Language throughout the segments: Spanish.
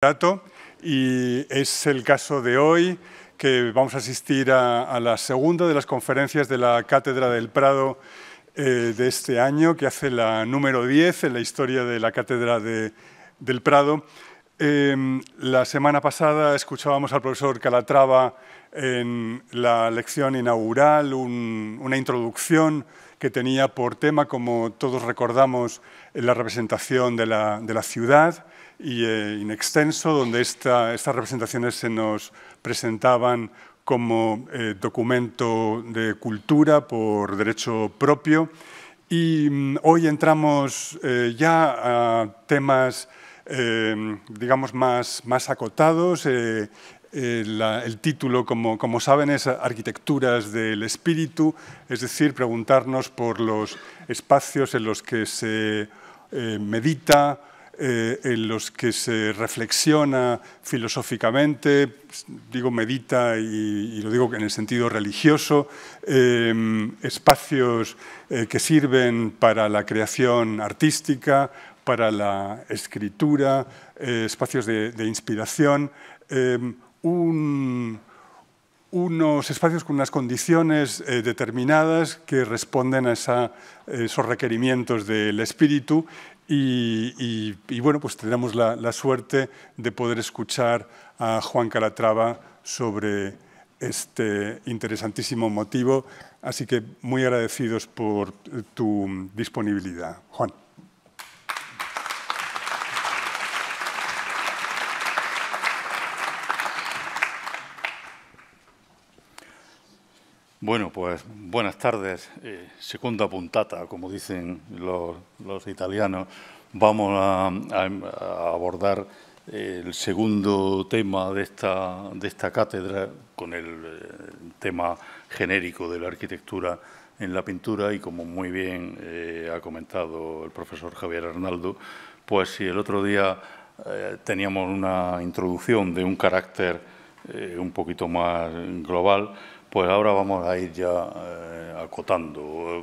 Y es el caso de hoy que vamos a asistir a la segunda de las conferencias de la Cátedra del Prado de este año, que hace la número 10 en la historia de la Cátedra del Prado. La semana pasada escuchábamos al profesor Calatrava en la lección inaugural una introducción que tenía por tema, como todos recordamos, la representación de la ciudad y in extenso, donde estas representaciones se nos presentaban como documento de cultura por derecho propio. Y hoy entramos ya a temas, digamos, más acotados. El título, como saben, es Arquitecturas del Espíritu, es decir, preguntarnos por los espacios en los que se medita, en los que se reflexiona filosóficamente, digo medita y lo digo en el sentido religioso, espacios que sirven para la creación artística, para la escritura, espacios de inspiración, unos espacios con unas condiciones determinadas que responden a esos requerimientos del espíritu y bueno, pues tenemos la suerte de poder escuchar a Juan Calatrava sobre este interesantísimo motivo. Así que muy agradecidos por tu disponibilidad. Juan. Bueno, pues buenas tardes. Segunda puntata, como dicen los italianos. Vamos a abordar el segundo tema de esta cátedra con el tema genérico de la arquitectura en la pintura y, como muy bien ha comentado el profesor Javier Arnaldo, pues si el otro día teníamos una introducción de un carácter un poquito más global, pues ahora vamos a ir ya acotando.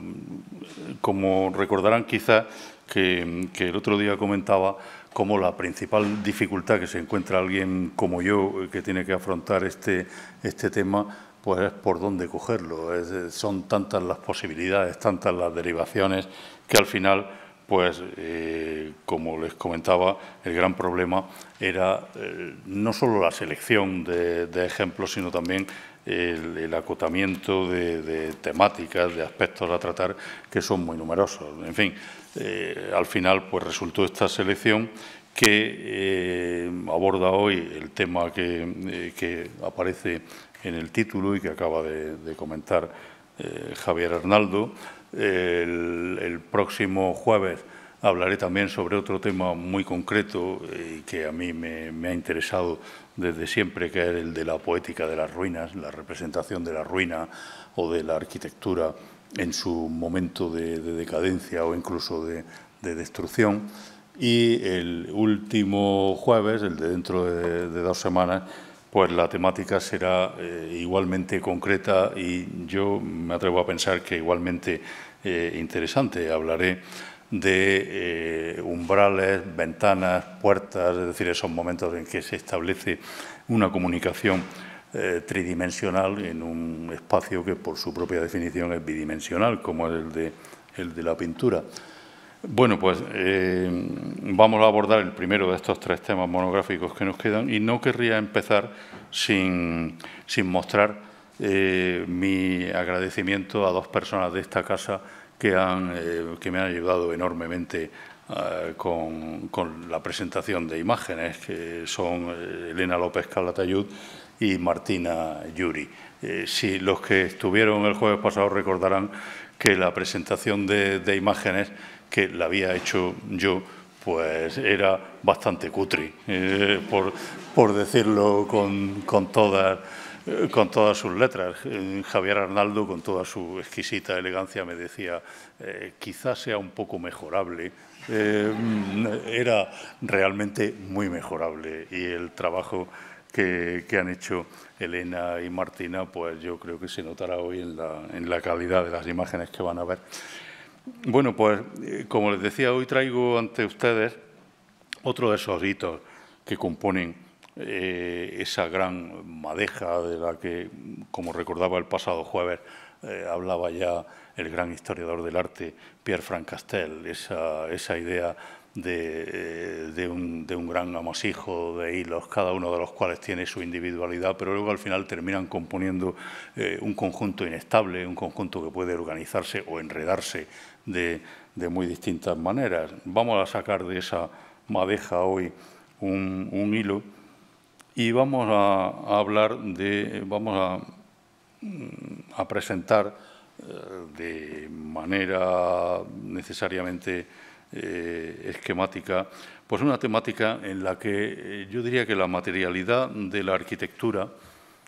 Como recordarán quizás que el otro día comentaba cómo la principal dificultad que se encuentra alguien como yo que tiene que afrontar este tema, pues es por dónde cogerlo. Son tantas las posibilidades, tantas las derivaciones, que al final, pues, como les comentaba, el gran problema era no solo la selección de ejemplos, sino también el acotamiento de temáticas, de aspectos a tratar, que son muy numerosos. En fin, al final pues resultó esta selección que aborda hoy el tema que aparece en el título y que acaba de comentar Javier Arnaldo. El próximo jueves hablaré también sobre otro tema muy concreto que a mí me ha interesado desde siempre, que es el de la poética de las ruinas, la representación de la ruina o de la arquitectura en su momento de decadencia o incluso de destrucción. Y el último jueves, el de dentro de 2 semanas, pues la temática será igualmente concreta y yo me atrevo a pensar que igualmente interesante. Hablaré de umbrales, ventanas, puertas, es decir, esos momentos en que se establece una comunicación tridimensional en un espacio que por su propia definición es bidimensional, como es el de la pintura. Bueno, pues vamos a abordar el primero de estos 3 temas monográficos que nos quedan y no querría empezar sin mostrar mi agradecimiento a 2 personas de esta casa que me han ayudado enormemente con la presentación de imágenes, que son Elena López Calatayud y Martina Yuri. Si los que estuvieron el jueves pasado recordarán que la presentación de imágenes, que la había hecho yo, pues era bastante cutri, por decirlo con todas sus letras. Javier Arnaldo, con toda su exquisita elegancia, me decía, quizás sea un poco mejorable. Era realmente muy mejorable y el trabajo que han hecho Elena y Martina, pues yo creo que se notará hoy en la calidad de las imágenes que van a ver. Bueno, pues como les decía, hoy traigo ante ustedes otro de esos hitos que componen esa gran madeja de la que, como recordaba el pasado jueves, hablaba ya el gran historiador del arte, Pierre-Franck Castel, esa idea de un gran amasijo de hilos, cada uno de los cuales tiene su individualidad, pero luego al final terminan componiendo un conjunto inestable, un conjunto que puede organizarse o enredarse de muy distintas maneras. Vamos a sacar de esa madeja hoy un hilo y vamos a hablar vamos a presentar de manera necesariamente esquemática, pues una temática en la que yo diría que la materialidad de la arquitectura,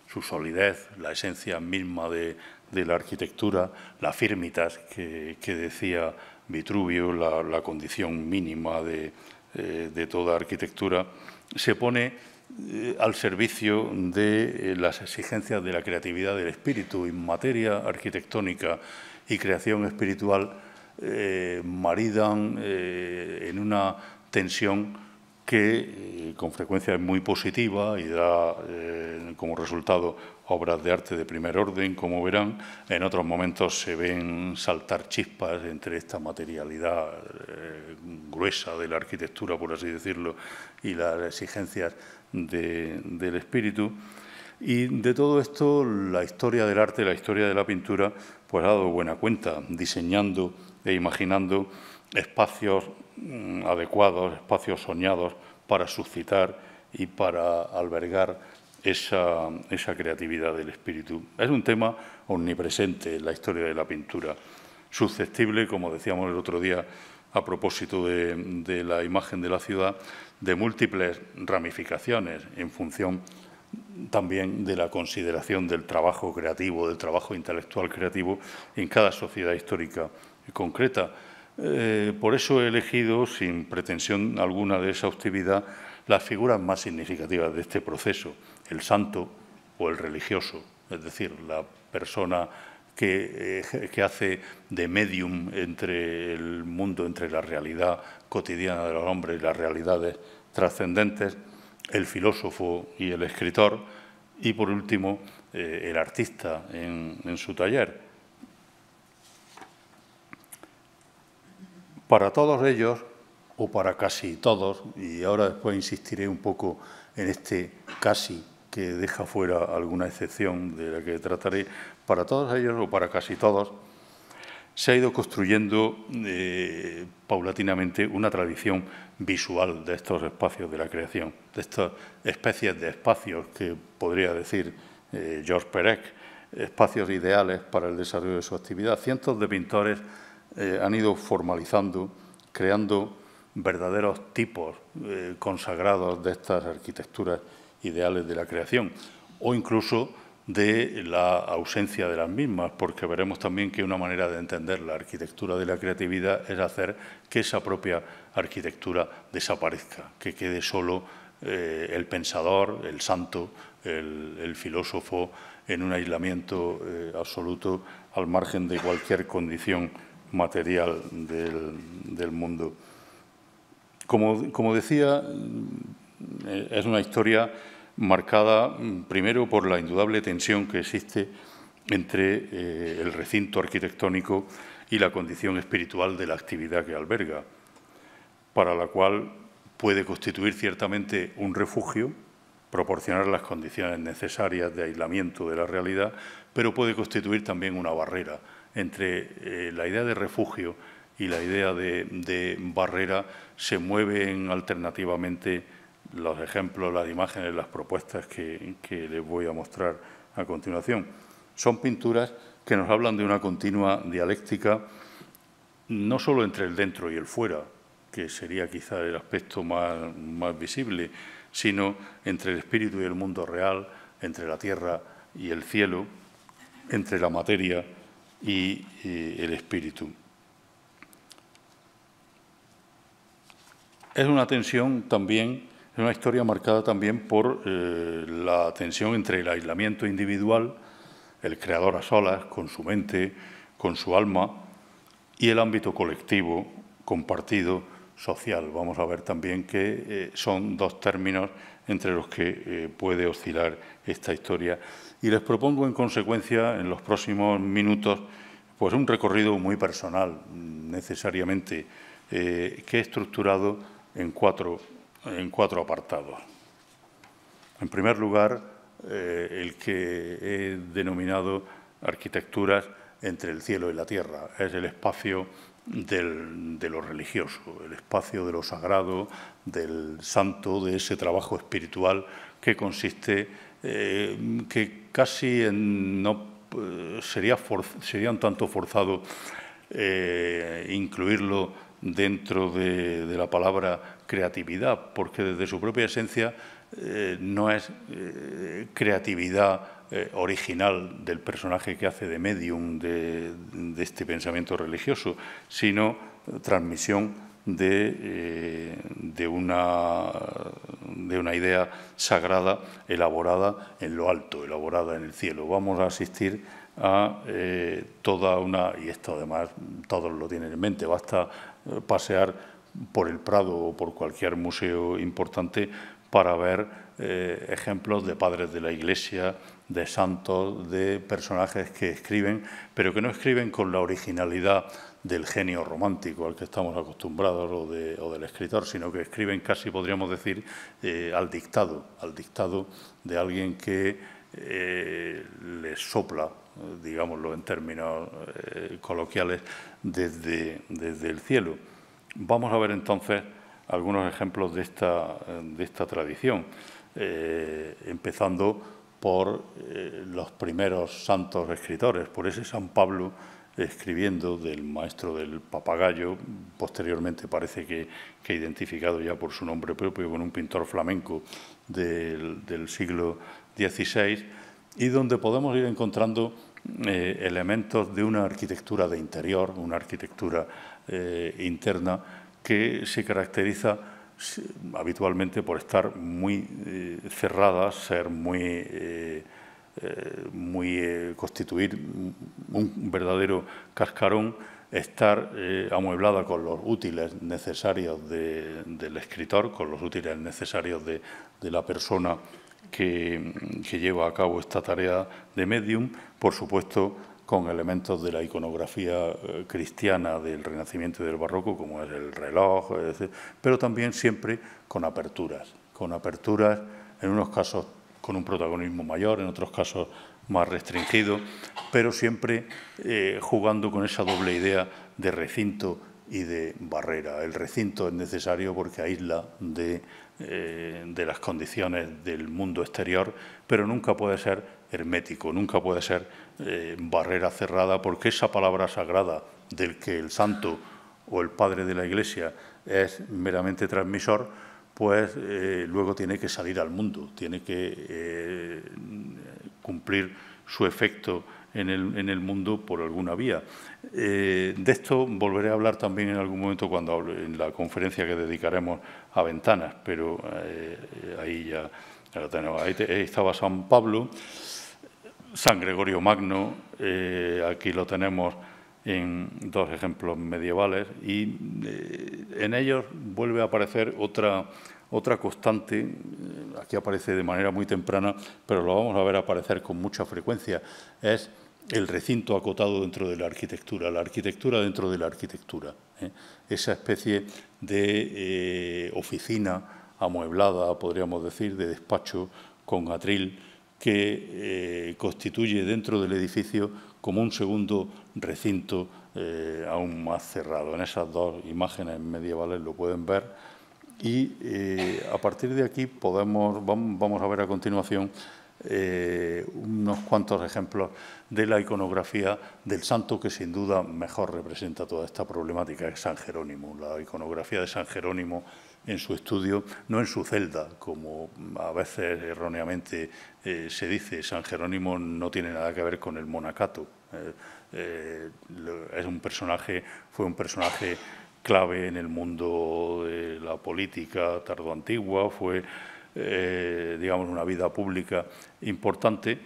su solidez, la esencia misma de la arquitectura, la firmitas que decía Vitruvio, la condición mínima de toda arquitectura, se pone al servicio de las exigencias de la creatividad del espíritu. En materia arquitectónica y creación espiritual maridan en una tensión que con frecuencia es muy positiva y da como resultado obras de arte de primer orden, como verán. En otros momentos se ven saltar chispas entre esta materialidad gruesa de la arquitectura, por así decirlo, y las exigencias del espíritu. Y de todo esto, la historia del arte, la historia de la pintura, pues ha dado buena cuenta, diseñando e imaginando espacios adecuados, espacios soñados para suscitar y para albergar esa creatividad del espíritu. Es un tema omnipresente en la historia de la pintura, susceptible, como decíamos el otro día a propósito de la imagen de la ciudad, de múltiples ramificaciones en función también de la consideración del trabajo creativo, del trabajo intelectual creativo en cada sociedad histórica concreta. Por eso he elegido, sin pretensión alguna de exhaustividad, las figuras más significativas de este proceso, el santo o el religioso, es decir, la persona que hace de medium entre el mundo, entre la realidad cotidiana de los hombres y las realidades trascendentes, el filósofo y el escritor, y por último el artista en su taller. Para todos ellos, o para casi todos, y ahora después insistiré un poco en este casi, que deja fuera alguna excepción de la que trataré, para todos ellos, o para casi todos, se ha ido construyendo paulatinamente una tradición visual de estos espacios de la creación, de estas especies de espacios que podría decir Georges Perec, espacios ideales para el desarrollo de su actividad. Cientos de pintores han ido formalizando, creando verdaderos tipos consagrados de estas arquitecturas ideales de la creación, o incluso de la ausencia de las mismas, porque veremos también que una manera de entender la arquitectura de la creatividad es hacer que esa propia arquitectura desaparezca, que quede solo el pensador, el santo, el filósofo, en un aislamiento absoluto al margen de cualquier condición material del mundo. Como decía, es una historia marcada primero por la indudable tensión que existe entre el recinto arquitectónico y la condición espiritual de la actividad que alberga, para la cual puede constituir ciertamente un refugio, proporcionar las condiciones necesarias de aislamiento de la realidad, pero puede constituir también una barrera. Entre la idea de refugio y la idea de barrera se mueven alternativamente los ejemplos, las imágenes, las propuestas que les voy a mostrar a continuación. Son pinturas que nos hablan de una continua dialéctica, no solo entre el dentro y el fuera, que sería quizá el aspecto más visible, sino entre el espíritu y el mundo real, entre la tierra y el cielo, entre la materia y el espíritu. Es una tensión también, es una historia marcada también por la tensión entre el aislamiento individual, el creador a solas, con su mente, con su alma, y el ámbito colectivo, compartido, social. Vamos a ver también que son dos términos entre los que puede oscilar esta historia. Y les propongo, en consecuencia, en los próximos minutos, pues un recorrido muy personal, necesariamente, que he estructurado en cuatro apartados. En primer lugar, el que he denominado arquitecturas entre el cielo y la tierra. Es el espacio de lo religioso, el espacio de lo sagrado, del santo, de ese trabajo espiritual que consiste, que casi sería un tanto forzado incluirlo dentro de la palabra creatividad, porque desde su propia esencia no es creatividad original del personaje que hace de medium de este pensamiento religioso, sino transmisión de una idea sagrada elaborada en lo alto, elaborada en el cielo. Vamos a asistir a toda una, y esto además todos lo tienen en mente, basta pasear por el Prado o por cualquier museo importante para ver ejemplos de padres de la Iglesia, de santos, de personajes que escriben, pero que no escriben con la originalidad del genio romántico al que estamos acostumbrados o del escritor, sino que escriben casi, podríamos decir, al dictado de alguien que les sopla, digámoslo en términos coloquiales, desde el cielo. Vamos a ver entonces algunos ejemplos de esta tradición, empezando por los primeros santos escritores, por ese San Pablo escribiendo del maestro del papagayo, posteriormente parece que identificado ya por su nombre propio con un pintor flamenco del siglo XVI, y donde podemos ir encontrando elementos de una arquitectura de interior, una arquitectura interna que se caracteriza habitualmente por estar muy cerrada, ser constituir un verdadero cascarón, estar amueblada con los útiles necesarios del escritor, con los útiles necesarios de la persona que lleva a cabo esta tarea de medium, por supuesto con elementos de la iconografía cristiana del Renacimiento y del Barroco, como es el reloj, pero también siempre con aperturas, en unos casos con un protagonismo mayor, en otros casos más restringido, pero siempre jugando con esa doble idea de recinto y de barrera. El recinto es necesario porque aísla de las condiciones del mundo exterior, pero nunca puede ser hermético, nunca puede ser barrera cerrada, porque esa palabra sagrada del que el santo o el padre de la Iglesia es meramente transmisor, pues luego tiene que salir al mundo, tiene que cumplir su efecto en el mundo por alguna vía. De esto volveré a hablar también en algún momento cuando hable en la conferencia que dedicaremos a ventanas, pero ahí ya lo tenemos. Ahí estaba San Pablo, San Gregorio Magno, aquí lo tenemos en dos ejemplos medievales, y en ellos vuelve a aparecer otra constante. Aquí aparece de manera muy temprana, pero lo vamos a ver aparecer con mucha frecuencia, es el recinto acotado dentro de la arquitectura dentro de la arquitectura, esa especie de oficina amueblada, podríamos decir, de despacho con atril, que constituye dentro del edificio como un segundo recinto aún más cerrado. En esas dos imágenes medievales lo pueden ver, y a partir de aquí vamos a ver a continuación unos cuantos ejemplos de la iconografía del santo que sin duda mejor representa toda esta problemática, es San Jerónimo. La iconografía de San Jerónimo en su estudio, no en su celda, como a veces erróneamente se dice. San Jerónimo no tiene nada que ver con el monacato. Fue un personaje clave en el mundo de la política tardoantigua, fue digamos, una vida pública importante,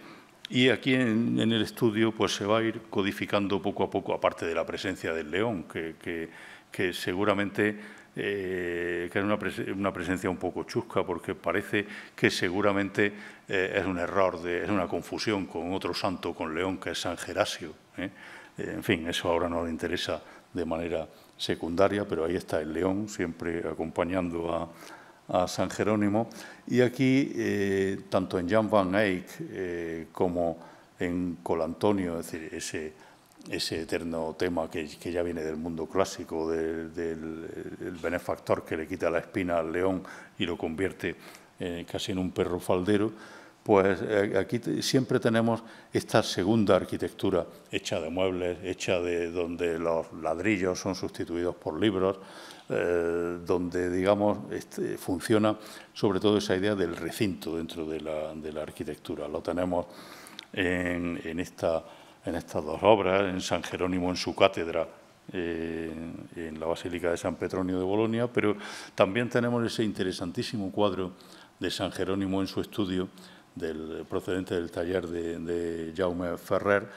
y aquí en el estudio pues se va a ir codificando poco a poco, aparte de la presencia del león, que seguramente que es una presencia un poco chusca, porque parece que seguramente es un error, es una confusión con otro santo, con León, que es San Gerasio. En fin, eso ahora no le interesa de manera secundaria, pero ahí está el León, siempre acompañando a San Jerónimo. Y aquí, tanto en Jan van Eyck como en Colantonio, es decir, ese eterno tema que ya viene del mundo clásico, del benefactor que le quita la espina al león y lo convierte casi en un perro faldero, pues aquí siempre tenemos esta segunda arquitectura hecha de muebles, hecha de donde los ladrillos son sustituidos por libros, donde, digamos, funciona sobre todo esa idea del recinto dentro de la arquitectura. Lo tenemos en estas dos obras, en San Jerónimo en su cátedra, en la Basílica de San Petronio de Bolonia, pero también tenemos ese interesantísimo cuadro de San Jerónimo en su estudio, procedente del taller de Jaume Ferrer,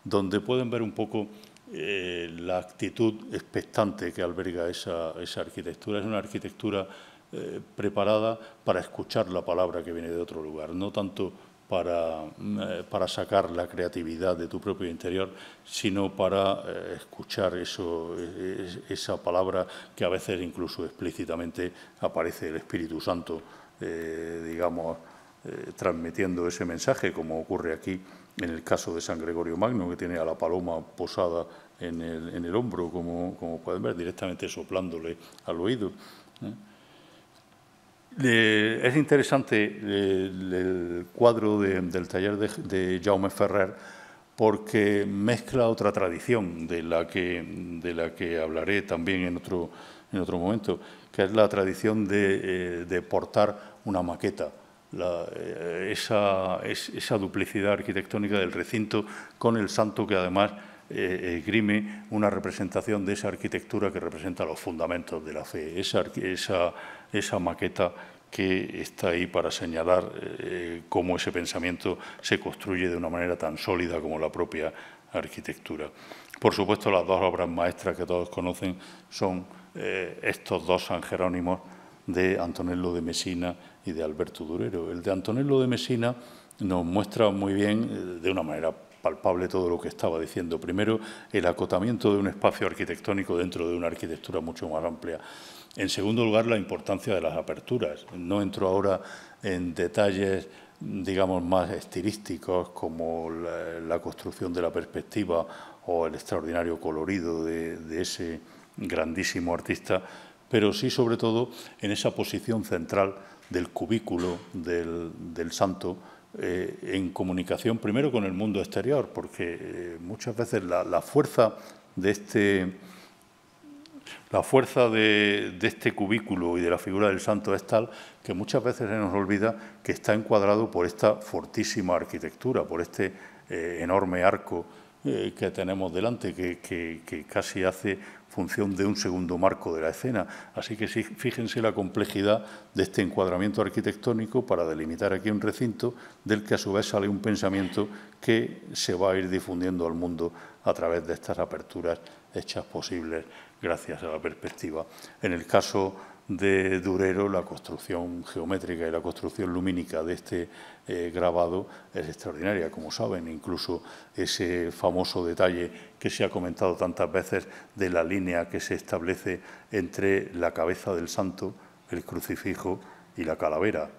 donde pueden ver un poco la actitud expectante que alberga esa arquitectura. Es una arquitectura preparada para escuchar la palabra que viene de otro lugar, no tanto para sacar la creatividad de tu propio interior, sino para escuchar esa palabra que a veces incluso explícitamente aparece el Espíritu Santo, digamos, transmitiendo ese mensaje, como ocurre aquí en el caso de San Gregorio Magno, que tiene a la paloma posada en el hombro, como pueden ver, directamente soplándole al oído. Es interesante el cuadro del taller de Jaume Ferrer, porque mezcla otra tradición de la que hablaré también en otro momento, que es la tradición de portar una maqueta, esa duplicidad arquitectónica del recinto con el santo, que además esgrime una representación de esa arquitectura que representa los fundamentos de la fe, esa maqueta que está ahí para señalar cómo ese pensamiento se construye de una manera tan sólida como la propia arquitectura. Por supuesto, las dos obras maestras que todos conocen son estos dos San Jerónimos de Antonello de Messina y de Alberto Durero. El de Antonello de Messina nos muestra muy bien, de una manera palpable, todo lo que estaba diciendo. Primero, el acotamiento de un espacio arquitectónico dentro de una arquitectura mucho más amplia. En segundo lugar, la importancia de las aperturas. No entro ahora en detalles, digamos, más estilísticos, como la construcción de la perspectiva o el extraordinario colorido de ese grandísimo artista, pero sí, sobre todo, en esa posición central del cubículo del santo, en comunicación primero con el mundo exterior, porque muchas veces la fuerza de este cubículo y de la figura del santo es tal que muchas veces se nos olvida que está encuadrado por esta fortísima arquitectura, por este enorme arco que tenemos delante, que casi hace función de un segundo marco de la escena. Así que sí, fíjense la complejidad de este encuadramiento arquitectónico para delimitar aquí un recinto del que a su vez sale un pensamiento que se va a ir difundiendo al mundo a través de estas aperturas hechas posibles gracias a la perspectiva. En el caso de Durero, la construcción geométrica y la construcción lumínica de este grabado es extraordinaria, como saben. Incluso ese famoso detalle que se ha comentado tantas veces de la línea que se establece entre la cabeza del santo, el crucifijo y la calavera,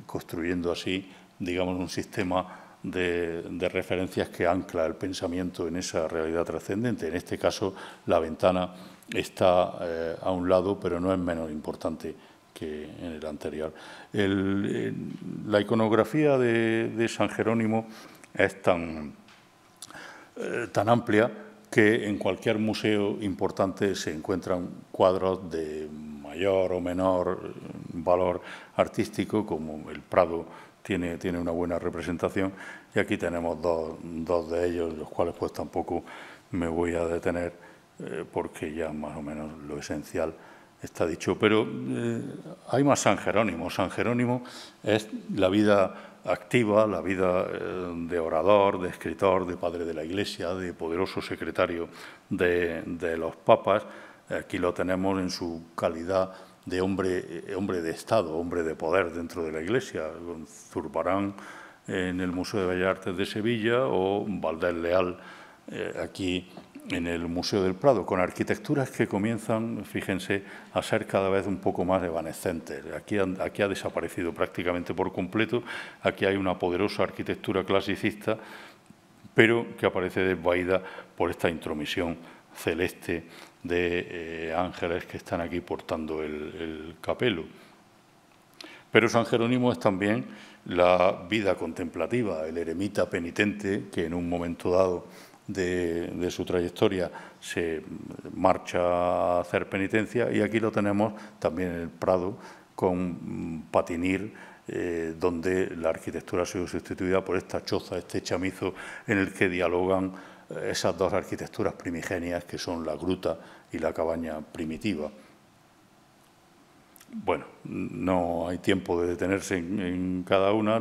construyendo así, digamos, un sistema de referencias que ancla el pensamiento en esa realidad trascendente. En este caso, la ventana está a un lado, pero no es menos importante que en el anterior. La iconografía de San Jerónimo es tan amplia que en cualquier museo importante se encuentran cuadros de mayor o menor valor artístico, como el Prado tiene una buena representación, y aquí tenemos dos de ellos, los cuales pues tampoco me voy a detener porque ya más o menos lo esencial está dicho. Pero hay más San Jerónimo. San Jerónimo es la vida activa, la vida de orador, de escritor, de padre de la Iglesia, de poderoso secretario de los papas, Aquí lo tenemos en su calidad de hombre de Estado, hombre de poder dentro de la Iglesia, con Zurbarán en el Museo de Bellas Artes de Sevilla o Valdés Leal aquí en el Museo del Prado, con arquitecturas que comienzan, fíjense, a ser cada vez un poco más evanescentes. Aquí ha desaparecido prácticamente por completo. Aquí hay una poderosa arquitectura clasicista, pero que aparece desvaída por esta intromisión celeste de ángeles que están aquí portando el capelo. Pero San Jerónimo es también la vida contemplativa, el eremita penitente que en un momento dado de su trayectoria se marcha a hacer penitencia, y aquí lo tenemos también en el Prado con Patinir, donde la arquitectura ha sido sustituida por esta choza, este chamizo en el que dialogan esas dos arquitecturas primigenias que son la gruta y la cabaña primitiva. Bueno, no hay tiempo de detenerse en cada una.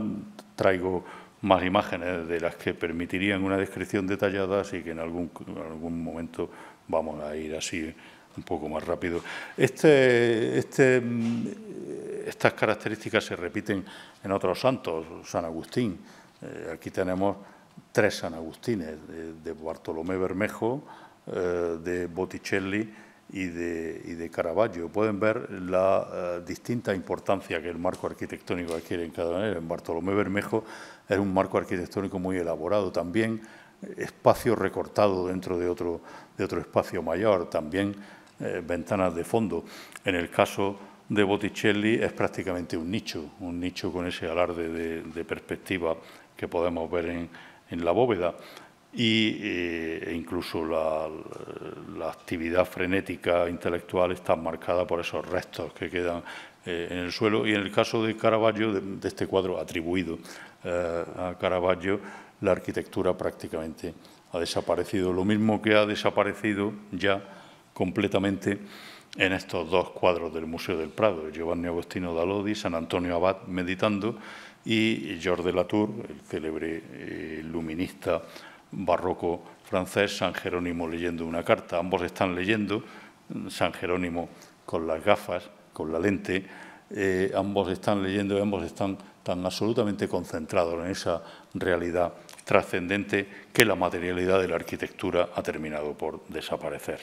Traigo más imágenes de las que permitirían una descripción detallada, así que en algún momento vamos a ir así un poco más rápido. Estas características se repiten en otros santos. San Agustín, aquí tenemos 3 San Agustines, de Bartolomé Bermejo, de Botticelli y de Caravaggio. Pueden ver la distinta importancia que el marco arquitectónico adquiere en cada manera. En Bartolomé Bermejo es un marco arquitectónico muy elaborado, también espacio recortado dentro de otro espacio mayor, también ventanas de fondo. En el caso de Botticelli es prácticamente un nicho con ese alarde de perspectiva que podemos ver en la bóveda. E incluso la actividad frenética intelectual está marcada por esos restos que quedan en el suelo. Y en el caso de Caravaggio, de este cuadro atribuido a Caravaggio, la arquitectura prácticamente ha desaparecido. Lo mismo que ha desaparecido ya completamente en estos 2 cuadros del Museo del Prado, Giovanni Agostino da Lodi, San Antonio Abad meditando, y Georges de Latour, el célebre luminista barroco francés, San Jerónimo leyendo una carta. Ambos están leyendo, San Jerónimo con las gafas, con la lente, ambos están leyendo y ambos están tan absolutamente concentrados en esa realidad trascendente que la materialidad de la arquitectura ha terminado por desaparecer.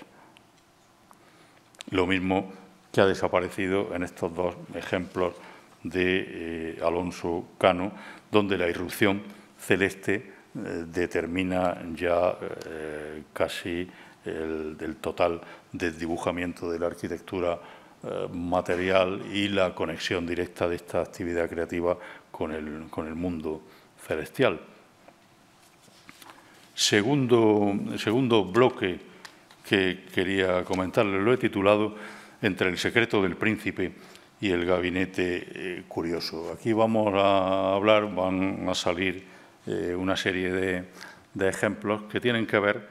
Lo mismo que ha desaparecido en estos 2 ejemplos de Alonso Cano, donde la irrupción celeste determina ya casi el total desdibujamiento de la arquitectura material y la conexión directa de esta actividad creativa con el mundo celestial. Segundo bloque que quería comentarles, lo he titulado Entre el secreto del príncipe y el gabinete curioso. Aquí vamos a hablar, van a salir una serie de ejemplos que tienen que ver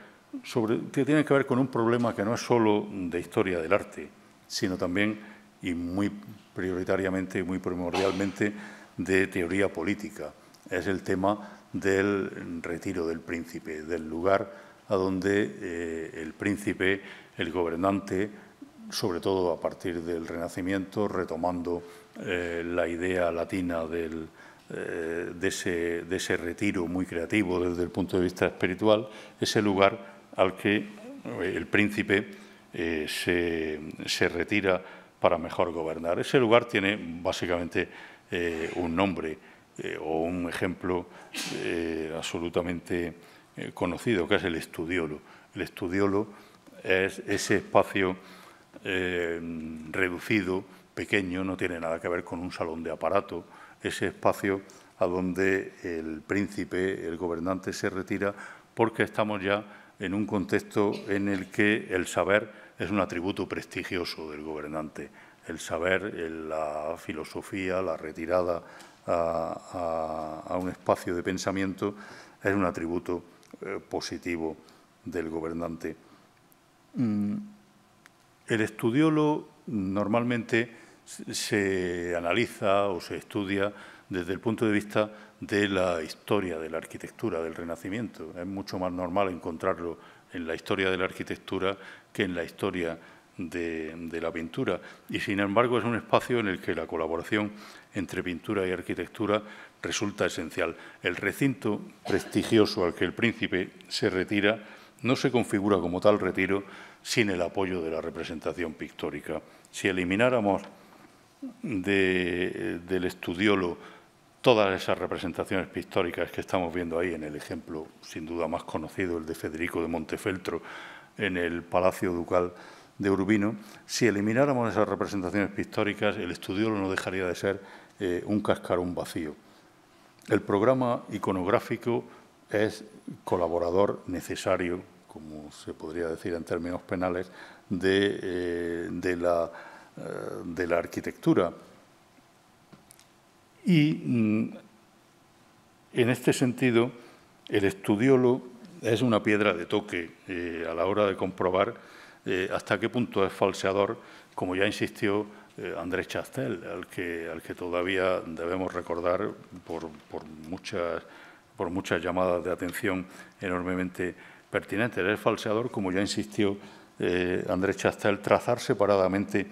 con un problema que no es solo de historia del arte, sino también, y muy prioritariamente y muy primordialmente, de teoría política. Es el tema del retiro del príncipe, del lugar a donde el príncipe, el gobernante, sobre todo a partir del Renacimiento, retomando la idea latina de ese retiro muy creativo desde el punto de vista espiritual, ese lugar al que el príncipe se retira para mejor gobernar. Ese lugar tiene básicamente un nombre o un ejemplo absolutamente conocido, que es el Studiolo. El Studiolo es ese espacio reducido, pequeño, no tiene nada que ver con un salón de aparato, ese espacio a donde el príncipe, el gobernante, se retira, porque estamos ya en un contexto en el que el saber es un atributo prestigioso del gobernante. El saber, la filosofía, la retirada a un espacio de pensamiento es un atributo positivo del gobernante. El Studiolo normalmente se analiza o se estudia desde el punto de vista de la historia de la arquitectura del Renacimiento. Es mucho más normal encontrarlo en la historia de la arquitectura que en la historia de la pintura y, sin embargo, es un espacio en el que la colaboración entre pintura y arquitectura resulta esencial. El recinto prestigioso al que el Príncipe se retira no se configura como tal retiro sin el apoyo de la representación pictórica. Si elimináramos del estudiolo todas esas representaciones pictóricas que estamos viendo ahí en el ejemplo, sin duda más conocido, el de Federico de Montefeltro en el Palacio Ducal de Urbino, si elimináramos esas representaciones pictóricas, el estudiolo no dejaría de ser un cascarón vacío. El programa iconográfico es colaborador necesario, como se podría decir en términos penales, de la arquitectura. Y en este sentido, el estudiolo es una piedra de toque a la hora de comprobar hasta qué punto es falseador, como ya insistió André Chastel, al que todavía debemos recordar por muchas llamadas de atención enormemente pertinentes. Es falseador, como ya insistió André Chastel, trazar separadamente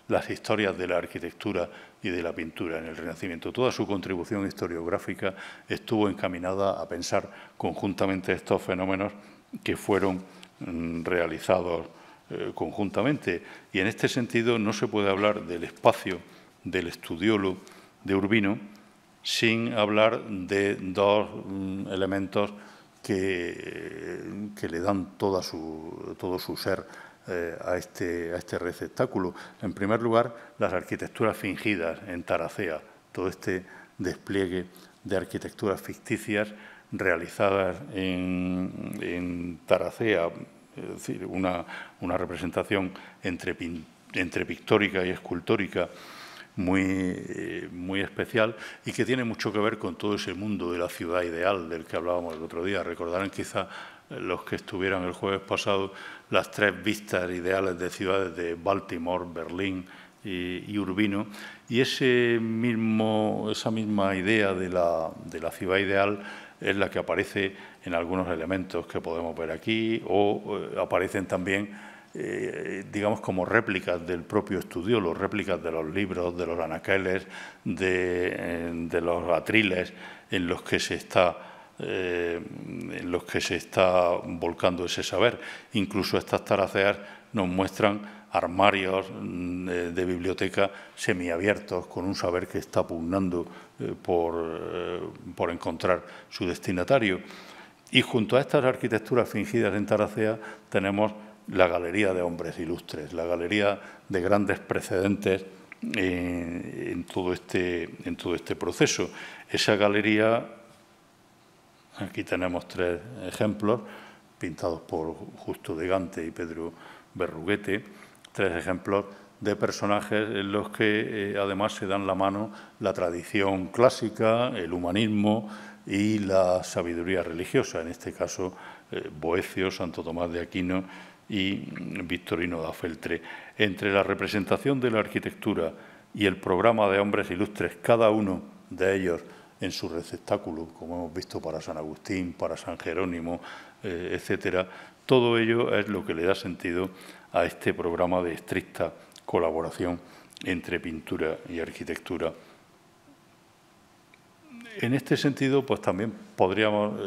las historias de la arquitectura y de la pintura en el Renacimiento. Toda su contribución historiográfica estuvo encaminada a pensar conjuntamente estos fenómenos que fueron realizados conjuntamente. Y en este sentido no se puede hablar del espacio del estudiolo de Urbino sin hablar de dos elementos que le dan todo su ser a este receptáculo. En primer lugar, las arquitecturas fingidas en Taracea, todo este despliegue de arquitecturas ficticias realizadas en Taracea, es decir, una representación entre pictórica y escultórica muy especial y que tiene mucho que ver con todo ese mundo de la ciudad ideal del que hablábamos el otro día. Recordarán quizá los que estuvieron el jueves pasado las tres vistas ideales de ciudades de Baltimore, Berlín y Urbino, y esa misma idea de la ciudad ideal es la que aparece en algunos elementos que podemos ver aquí o aparecen también digamos, como réplicas del propio estudiolo, réplicas de los libros, de los anaqueles, de los atriles en los que se está volcando ese saber. Incluso estas taraceas nos muestran armarios de biblioteca semiabiertos con un saber que está pugnando por encontrar su destinatario. Y junto a estas arquitecturas fingidas en Taracea tenemos la galería de hombres ilustres, la galería de grandes precedentes en todo este proceso. Esa galería, aquí tenemos tres ejemplos, pintados por Justo de Gante y Pedro Berruguete, tres ejemplos de personajes en los que además se dan la mano la tradición clásica, el humanismo y la sabiduría religiosa, en este caso Boecio, Santo Tomás de Aquino y Victorino da Feltre. Entre la representación de la arquitectura y el programa de hombres ilustres, cada uno de ellos en su receptáculo, como hemos visto para San Agustín, para San Jerónimo, etcétera, todo ello es lo que le da sentido a este programa de estricta colaboración entre pintura y arquitectura. En este sentido, pues también podríamos,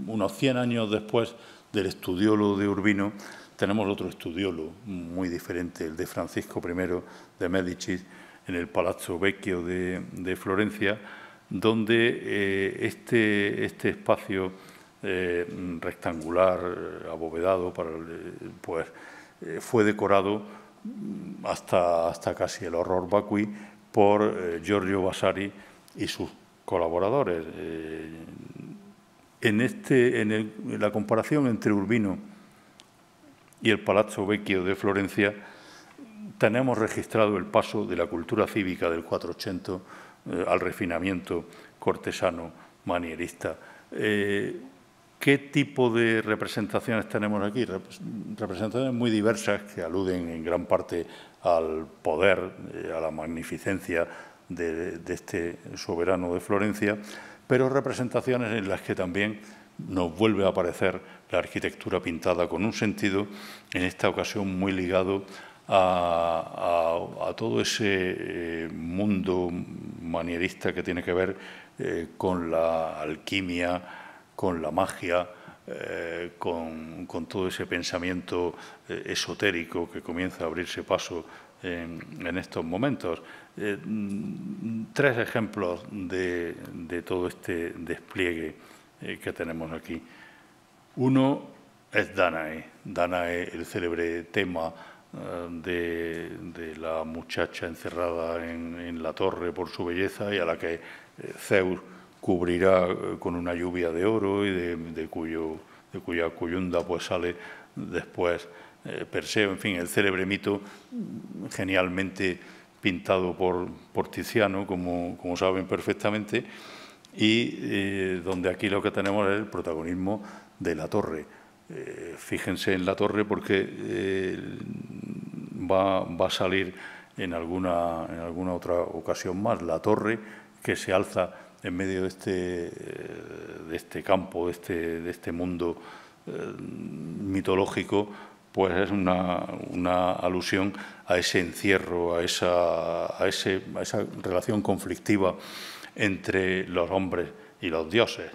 unos 100 años después del estudiolo de Urbino, tenemos otro estudiolo muy diferente, el de Francisco I de Médicis, en el Palazzo Vecchio de Florencia, donde este espacio rectangular, abovedado, pues fue decorado hasta casi el horror vacui por Giorgio Vasari y sus colaboradores. En la comparación entre Urbino y el Palazzo Vecchio de Florencia, tenemos registrado el paso de la cultura cívica del 400 al refinamiento cortesano manierista. ¿Qué tipo de representaciones tenemos aquí? Representaciones muy diversas que aluden en gran parte al poder, a la magnificencia de este soberano de Florencia, pero representaciones en las que también nos vuelve a aparecer la arquitectura pintada con un sentido, en esta ocasión, muy ligado a todo ese mundo manierista que tiene que ver con la alquimia, con la magia, con todo ese pensamiento esotérico que comienza a abrirse paso en estos momentos. 3 ejemplos de todo este despliegue que tenemos aquí. Uno es Danae. Danae, el célebre tema de la muchacha encerrada en la torre por su belleza y a la que Zeus cubrirá con una lluvia de oro y de cuya coyunda pues sale después Perseo. En fin, el célebre mito genialmente pintado por Tiziano, como saben perfectamente, y donde aquí lo que tenemos es el protagonismo de la torre. Fíjense en la torre porque va a salir en alguna otra ocasión más. La torre que se alza en medio de este campo, de este mundo mitológico, pues es una alusión a ese encierro, a esa relación conflictiva entre los hombres y los dioses.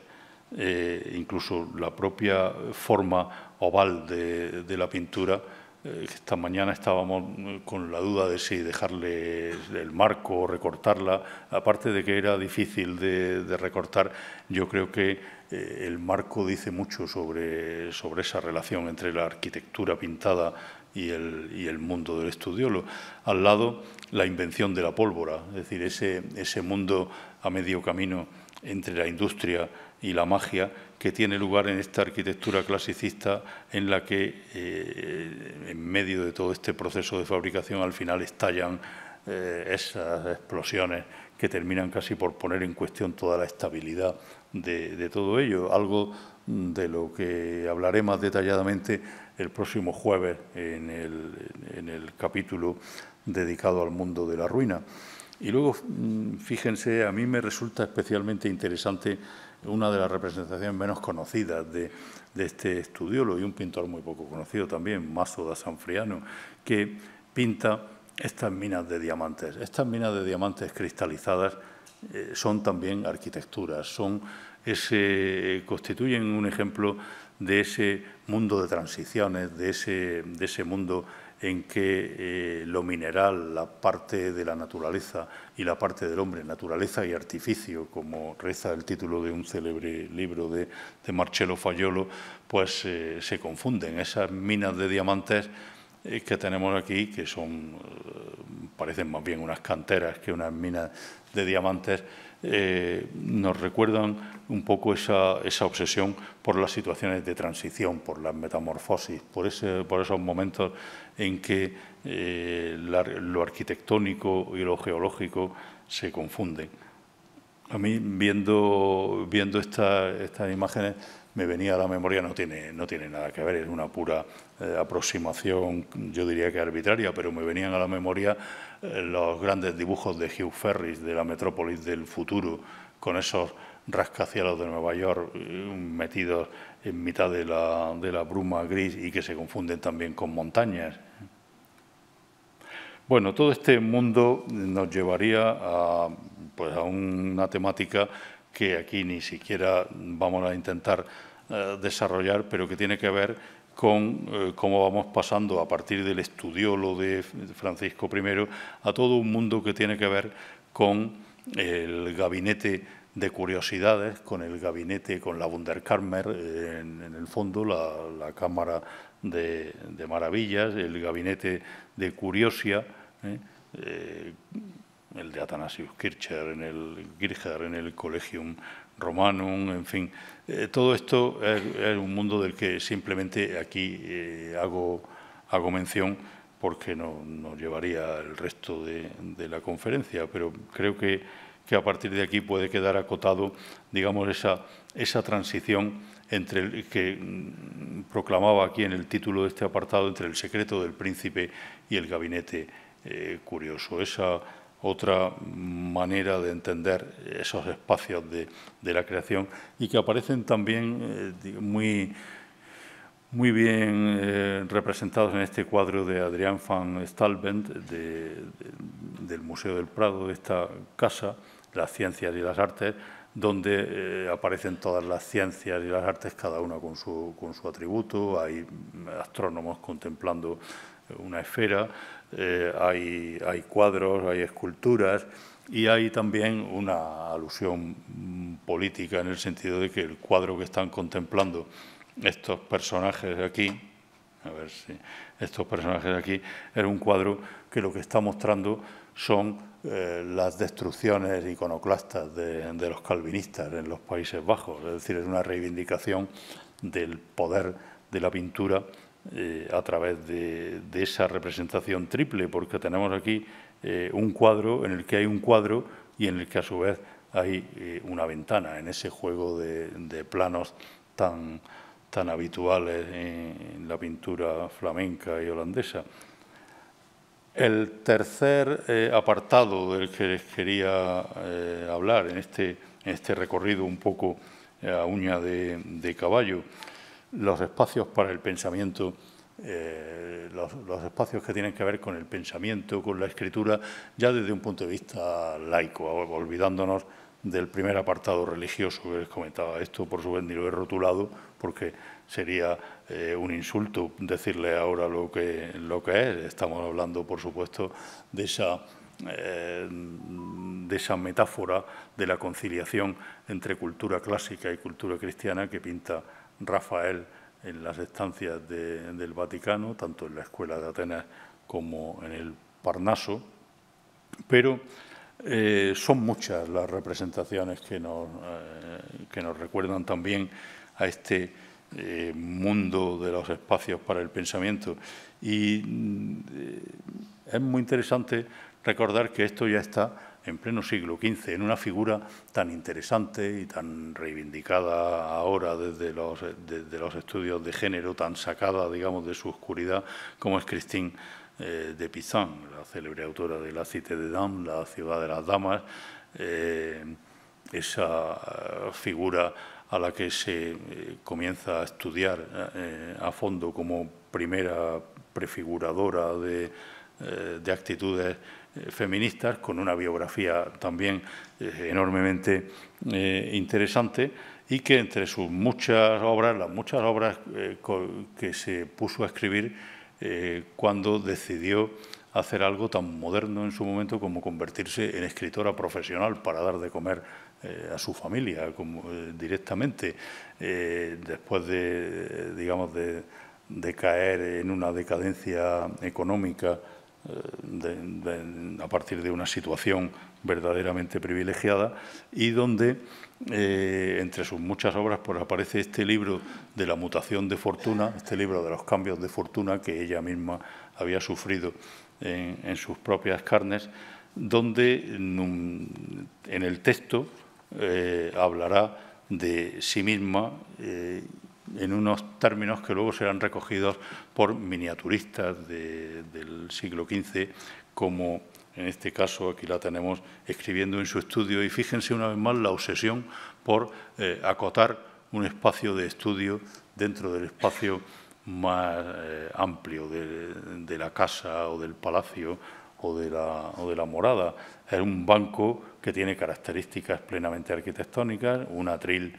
Incluso la propia forma oval de la pintura. Esta mañana estábamos con la duda de si dejarle el marco o recortarla. Aparte de que era difícil de recortar, yo creo que el marco dice mucho sobre esa relación entre la arquitectura pintada y el mundo del estudiolo. Al lado, la invención de la pólvora, es decir, ese mundo a medio camino entre la industria y la magia que tiene lugar en esta arquitectura clasicista en la que en medio de todo este proceso de fabricación al final estallan esas explosiones que terminan casi por poner en cuestión toda la estabilidad de todo ello, algo de lo que hablaré más detalladamente el próximo jueves en el capítulo dedicado al mundo de la ruina. Y luego, fíjense, a mí me resulta especialmente interesante una de las representaciones menos conocidas de este estudiolo y un pintor muy poco conocido también, Maso da Sanfriano, que pinta estas minas de diamantes. Estas minas de diamantes cristalizadas son también arquitecturas, constituyen un ejemplo de ese mundo de transiciones, de ese mundo en que lo mineral, la parte de la naturaleza y la parte del hombre, naturaleza y artificio, como reza el título de un célebre libro de Marcello Faiolo, pues se confunden. Esas minas de diamantes que tenemos aquí, que parecen más bien unas canteras que unas minas de diamantes, nos recuerdan un poco esa obsesión por las situaciones de transición, por las metamorfosis, por esos momentos en que lo arquitectónico y lo geológico se confunden. A mí, viendo estas imágenes, me venía a la memoria, no tiene nada que ver, es una pura aproximación, yo diría que arbitraria, pero me venían a la memoria los grandes dibujos de Hugh Ferris de la metrópolis del futuro, con esos rascacielos de Nueva York metidos en mitad de la bruma gris y que se confunden también con montañas. Bueno, todo este mundo nos llevaría a una temática que aquí ni siquiera vamos a intentar desarrollar, pero que tiene que ver con cómo vamos pasando a partir del estudiolo de Francisco I a todo un mundo que tiene que ver con el gabinete de curiosidades, con la Wunderkammer, en el fondo, la cámara de maravillas, el gabinete de curiosia, el de Athanasius Kircher en el Collegium Romanum, en fin. Todo esto es un mundo del que simplemente aquí hago mención porque nos llevaría el resto de la conferencia, pero creo que a partir de aquí puede quedar acotado, digamos, esa transición entre el que proclamaba aquí en el título de este apartado, entre el secreto del príncipe y el gabinete curioso. Esa otra manera de entender esos espacios de la creación y que aparecen también muy muy bien representados en este cuadro de Adrián van Stalbemt del Museo del Prado, de esta casa, las ciencias y las artes, donde aparecen todas las ciencias y las artes, cada una con su atributo. Hay astrónomos contemplando una esfera, hay cuadros, hay esculturas, y hay también una alusión política en el sentido de que el cuadro que están contemplando estos personajes de aquí, a ver si estos personajes de aquí, era un cuadro que lo que está mostrando son las destrucciones iconoclastas de los calvinistas en los Países Bajos. Es decir, es una reivindicación del poder de la pintura a través de esa representación triple, porque tenemos aquí un cuadro en el que hay un cuadro y en el que a su vez hay una ventana, en ese juego de planos tan habituales en la pintura flamenca y holandesa. El tercer apartado del que les quería hablar en este recorrido un poco a uña de caballo, los espacios para el pensamiento, los espacios que tienen que ver con el pensamiento, con la escritura, ya desde un punto de vista laico, olvidándonos del primer apartado religioso que les comentaba. Esto, por su vez, ni lo he rotulado porque sería un insulto decirle ahora lo que es. Estamos hablando, por supuesto, de esa metáfora de la conciliación entre cultura clásica y cultura cristiana que pinta Rafael en las estancias del Vaticano, tanto en la Escuela de Atenas como en el Parnaso, pero son muchas las representaciones que nos recuerdan también a este mundo de los espacios para el pensamiento. Y es muy interesante recordar que esto ya está en pleno siglo XV, en una figura tan interesante y tan reivindicada ahora desde los estudios de género, tan sacada, digamos, de su oscuridad, como es Christine de Pizan, la célebre autora de La Cité des Dames, la ciudad de las damas, esa figura a la que se comienza a estudiar a fondo como primera prefiguradora de actitudes feministas, con una biografía también enormemente interesante, y que entre sus muchas obras, las muchas obras que se puso a escribir cuando decidió hacer algo tan moderno en su momento como convertirse en escritora profesional para dar de comer a su familia directamente, después de caer en una decadencia económica a partir de una situación verdaderamente privilegiada, y donde entre sus muchas obras pues aparece este libro de la mutación de fortuna, este libro de los cambios de fortuna que ella misma había sufrido en sus propias carnes, donde en el texto hablará de sí misma en unos términos que luego serán recogidos por miniaturistas del siglo XV, como en este caso aquí la tenemos escribiendo en su estudio. Y fíjense una vez más la obsesión por acotar un espacio de estudio dentro del espacio más amplio de la casa o del palacio o de la morada. Es un banco que tiene características plenamente arquitectónicas, un atril,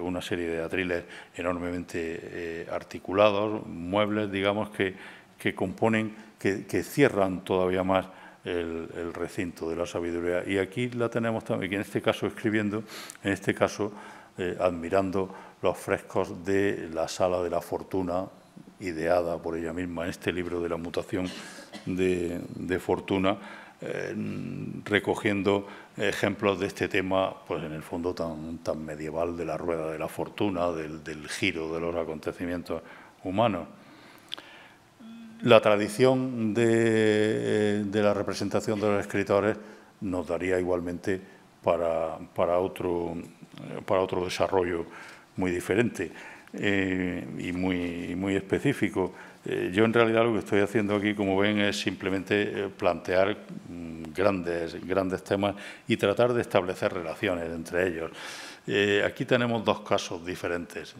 una serie de atriles enormemente articulados, muebles, digamos, que componen, que cierran todavía más el recinto de la sabiduría. Y aquí la tenemos también, en este caso escribiendo, en este caso admirando los frescos de la Sala de la Fortuna, ideada por ella misma en este libro de la mutación de fortuna, recogiendo ejemplos de este tema, pues en el fondo tan medieval, de la rueda de la fortuna, del giro de los acontecimientos humanos. La tradición de la representación de los escritores nos daría igualmente para otro desarrollo muy diferente y muy específico. Yo, en realidad, lo que estoy haciendo aquí, como ven, es simplemente plantear grandes temas y tratar de establecer relaciones entre ellos. Aquí tenemos dos casos diferentes.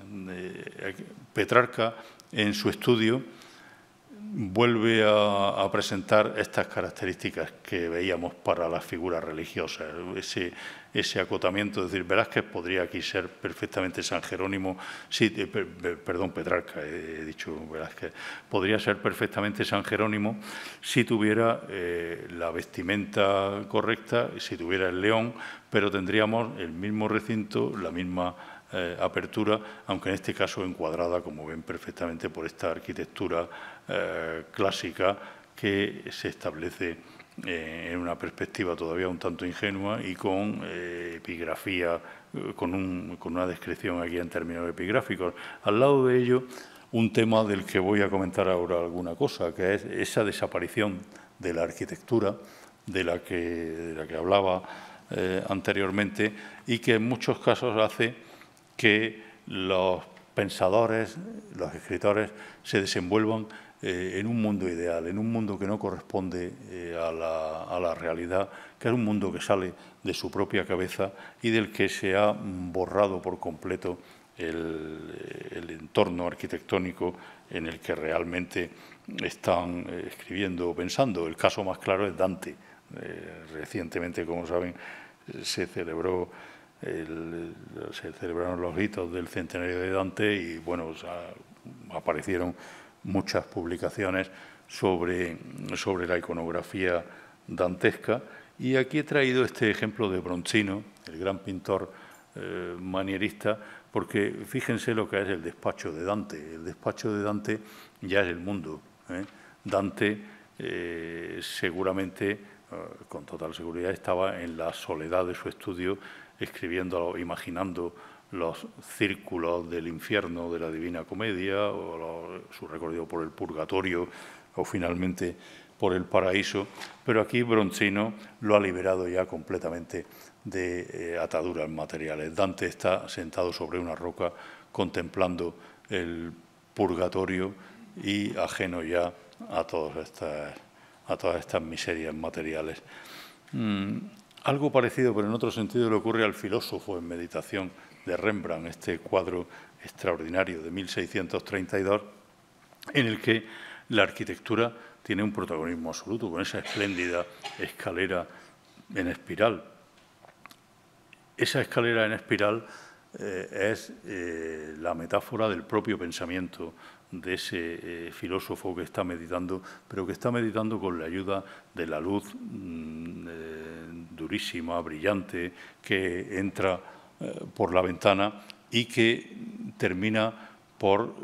Petrarca, en su estudio, vuelve a presentar estas características que veíamos para las figuras religiosas, ese acotamiento, es decir, Velázquez podría aquí ser perfectamente San Jerónimo, perdón, Petrarca, he dicho Velázquez, podría ser perfectamente San Jerónimo si tuviera la vestimenta correcta, si tuviera el león, pero tendríamos el mismo recinto, la misma apertura, aunque en este caso encuadrada, como ven perfectamente, por esta arquitectura clásica que se establece en una perspectiva todavía un tanto ingenua y con epigrafía, con una descripción aquí en términos epigráficos. Al lado de ello, un tema del que voy a comentar ahora alguna cosa, que es esa desaparición de la arquitectura de la que hablaba anteriormente y que en muchos casos hace que los pensadores, los escritores, se desenvuelvan en un mundo ideal, en un mundo que no corresponde a la realidad, que es un mundo que sale de su propia cabeza y del que se ha borrado por completo el entorno arquitectónico en el que realmente están escribiendo o pensando. El caso más claro es Dante. Recientemente, como saben, se celebraron los hitos del centenario de Dante y, bueno, aparecieron muchas publicaciones sobre la iconografía dantesca. Y aquí he traído este ejemplo de Bronzino, el gran pintor manierista, porque fíjense lo que es el despacho de Dante. El despacho de Dante ya es el mundo. Dante seguramente, con total seguridad, estaba en la soledad de su estudio, escribiendo, imaginando los círculos del infierno de la Divina Comedia, o su recorrido por el purgatorio, o finalmente por el paraíso. Pero aquí Bronzino lo ha liberado ya completamente de ataduras materiales. Dante está sentado sobre una roca contemplando el purgatorio y ajeno ya a todas estas miserias materiales. Algo parecido, pero en otro sentido, le ocurre al filósofo en meditación de Rembrandt, este cuadro extraordinario de 1632, en el que la arquitectura tiene un protagonismo absoluto, con esa espléndida escalera en espiral. Esa escalera en espiral es la metáfora del propio pensamiento de ese filósofo que está meditando, pero que está meditando con la ayuda de la luz durísima, brillante, que entra por la ventana y que termina por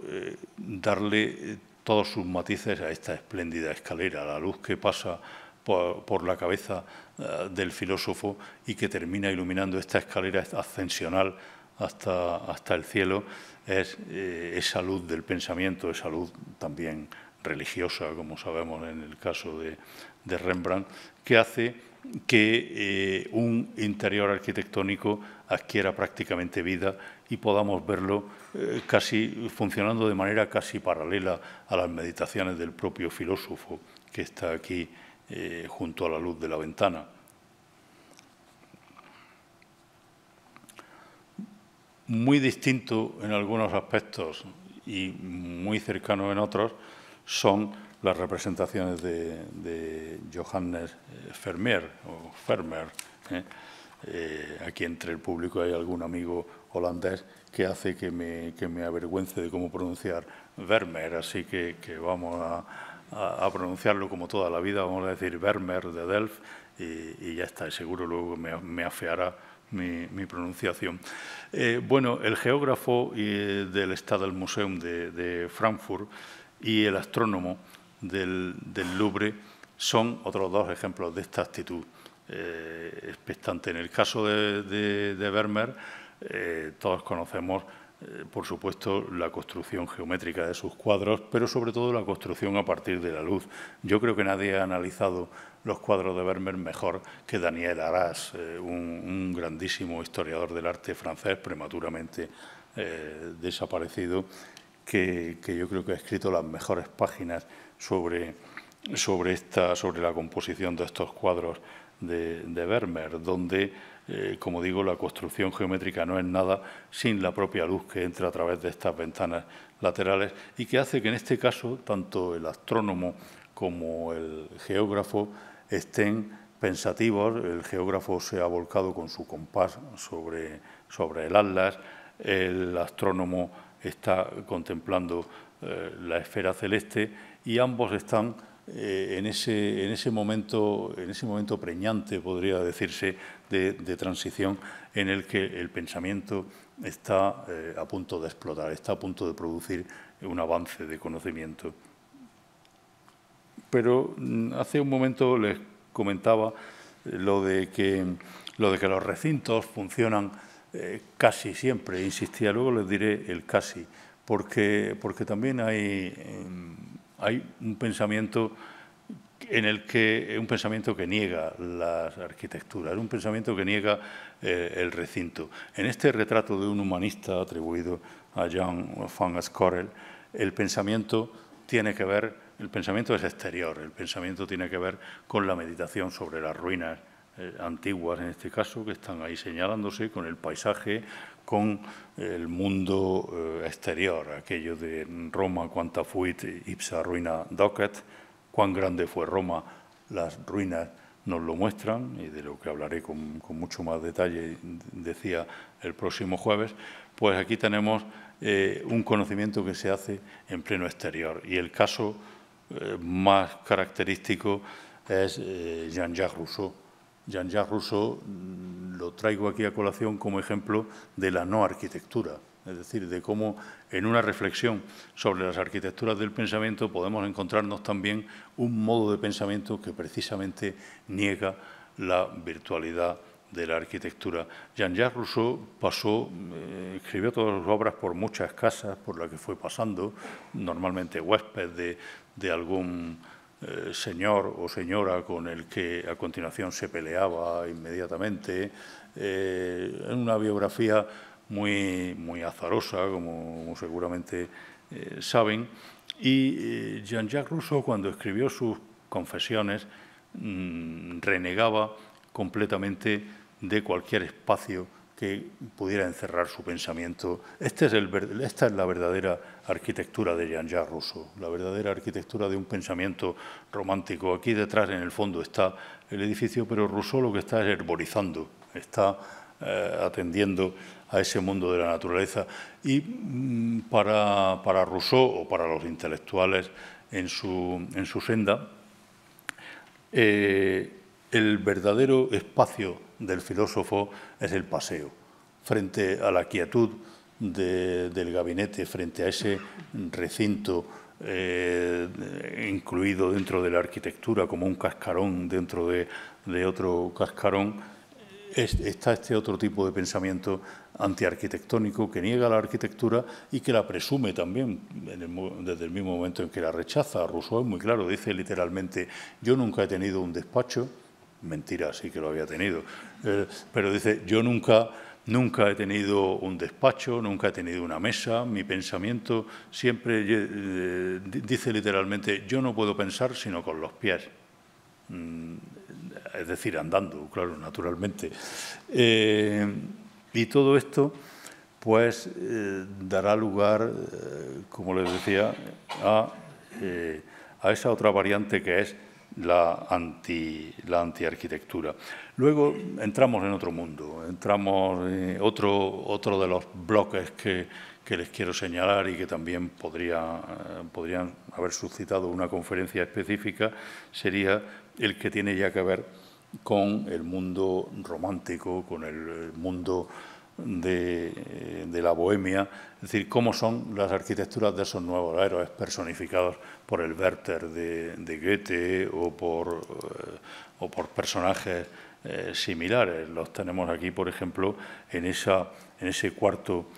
darle todos sus matices a esta espléndida escalera, la luz que pasa por la cabeza del filósofo y que termina iluminando esta escalera ascensional hasta el cielo, es esa luz del pensamiento, esa luz también religiosa, como sabemos en el caso de Rembrandt, que hace que un interior arquitectónico adquiera prácticamente vida y podamos verlo casi funcionando de manera casi paralela a las meditaciones del propio filósofo que está aquí junto a la luz de la ventana. Muy distinto en algunos aspectos y muy cercano en otros son las representaciones de Johannes Vermeer. Aquí entre el público hay algún amigo holandés que hace que me avergüence de cómo pronunciar Vermeer, así que vamos a pronunciarlo como toda la vida, vamos a decir Vermeer de Delft y ya está, seguro luego me afeará mi pronunciación. Bueno, el geógrafo del Stadtmuseum de Frankfurt y el astrónomo del Louvre son otros dos ejemplos de esta actitud expectante. En el caso de Vermeer, todos conocemos, por supuesto, la construcción geométrica de sus cuadros, pero sobre todo la construcción a partir de la luz. Yo creo que nadie ha analizado los cuadros de Vermeer mejor que Daniel Arras, un grandísimo historiador del arte francés, prematuramente desaparecido, que yo creo que ha escrito las mejores páginas sobre la composición de estos cuadros de Vermeer, donde como digo, la construcción geométrica no es nada sin la propia luz que entra a través de estas ventanas laterales y que hace que en este caso tanto el astrónomo como el geógrafo estén pensativos. El geógrafo se ha volcado con su compás sobre el atlas, el astrónomo está contemplando la esfera celeste y ambos están en ese momento preñante, podría decirse, de transición en el que el pensamiento está a punto de explotar, está a punto de producir un avance de conocimiento. Pero hace un momento les comentaba lo de que los recintos funcionan casi siempre, insistía, luego les diré el casi, porque también hay un pensamiento que niega las arquitecturas, un pensamiento que niega el recinto. En este retrato de un humanista atribuido a Jan van Scorel, el pensamiento es exterior, el pensamiento tiene que ver con la meditación sobre las ruinas antiguas, en este caso, que están ahí señalándose, con el paisaje, con el mundo exterior, aquello de Roma, quanta fuit ipsa ruina docet, cuán grande fue Roma, las ruinas nos lo muestran, y de lo que hablaré con mucho más detalle, decía el próximo jueves. Pues aquí tenemos un conocimiento que se hace en pleno exterior, y el caso más característico es Jean-Jacques Rousseau. Jean-Jacques Rousseau lo traigo aquí a colación como ejemplo de la no arquitectura, es decir, de cómo en una reflexión sobre las arquitecturas del pensamiento podemos encontrarnos también un modo de pensamiento que precisamente niega la virtualidad de la arquitectura. Jean-Jacques Rousseau escribió todas sus obras por muchas casas por las que fue pasando, normalmente huésped de algún señor o señora con el que a continuación se peleaba inmediatamente. En una biografía muy azarosa, como seguramente saben. Y Jean-Jacques Rousseau, cuando escribió sus Confesiones, renegaba completamente de cualquier espacio que pudiera encerrar su pensamiento. Esta es la verdadera arquitectura de Jean-Jacques Rousseau, la verdadera arquitectura de un pensamiento romántico. Aquí detrás, en el fondo, está el edificio, pero Rousseau lo que está es herborizando, está atendiendo a ese mundo de la naturaleza. Y para Rousseau, o para los intelectuales en su senda, el verdadero espacio del filósofo es el paseo, frente a la quietud del gabinete, frente a ese recinto incluido dentro de la arquitectura como un cascarón dentro de otro cascarón. Está este otro tipo de pensamiento antiarquitectónico que niega la arquitectura y que la presume también desde el mismo momento en que la rechaza. Rousseau es muy claro, dice literalmente: yo nunca he tenido un despacho. Mentira, sí que lo había tenido, pero dice: yo nunca he tenido un despacho, nunca he tenido una mesa, mi pensamiento siempre, dice literalmente, yo no puedo pensar sino con los pies. Es decir, andando, claro, naturalmente. Y todo esto, pues, dará lugar, como les decía, a esa otra variante que es la antiarquitectura. Luego entramos en otro mundo, entramos en otro de los bloques que les quiero señalar y que también podrían haber suscitado una conferencia específica, sería el que tiene ya que ver con el mundo romántico, con el mundo de la bohemia, es decir, cómo son las arquitecturas de esos nuevos héroes personificados por el Werther de Goethe o por personajes similares. Los tenemos aquí, por ejemplo, en ese cuarto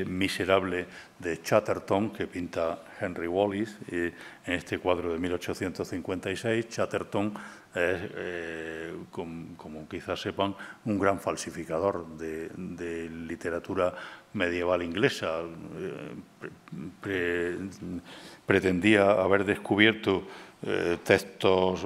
miserable de Chatterton que pinta Henry Wallis. En este cuadro de 1856, Chatterton es, como quizás sepan, un gran falsificador de literatura medieval inglesa. pretendía haber descubierto textos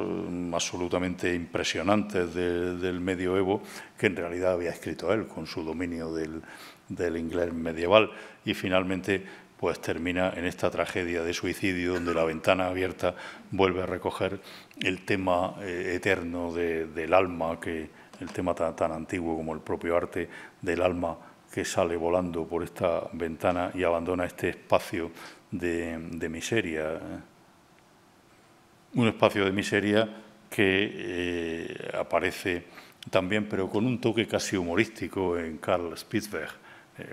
absolutamente impresionantes del medioevo que en realidad había escrito él con su dominio del inglés medieval, y finalmente pues termina en esta tragedia de suicidio donde La ventana abierta vuelve a recoger el tema eterno del alma, el tema tan antiguo como el propio arte del alma que sale volando por esta ventana y abandona este espacio de miseria. Un espacio de miseria que aparece también, pero con un toque casi humorístico, en Karl Spitzberg,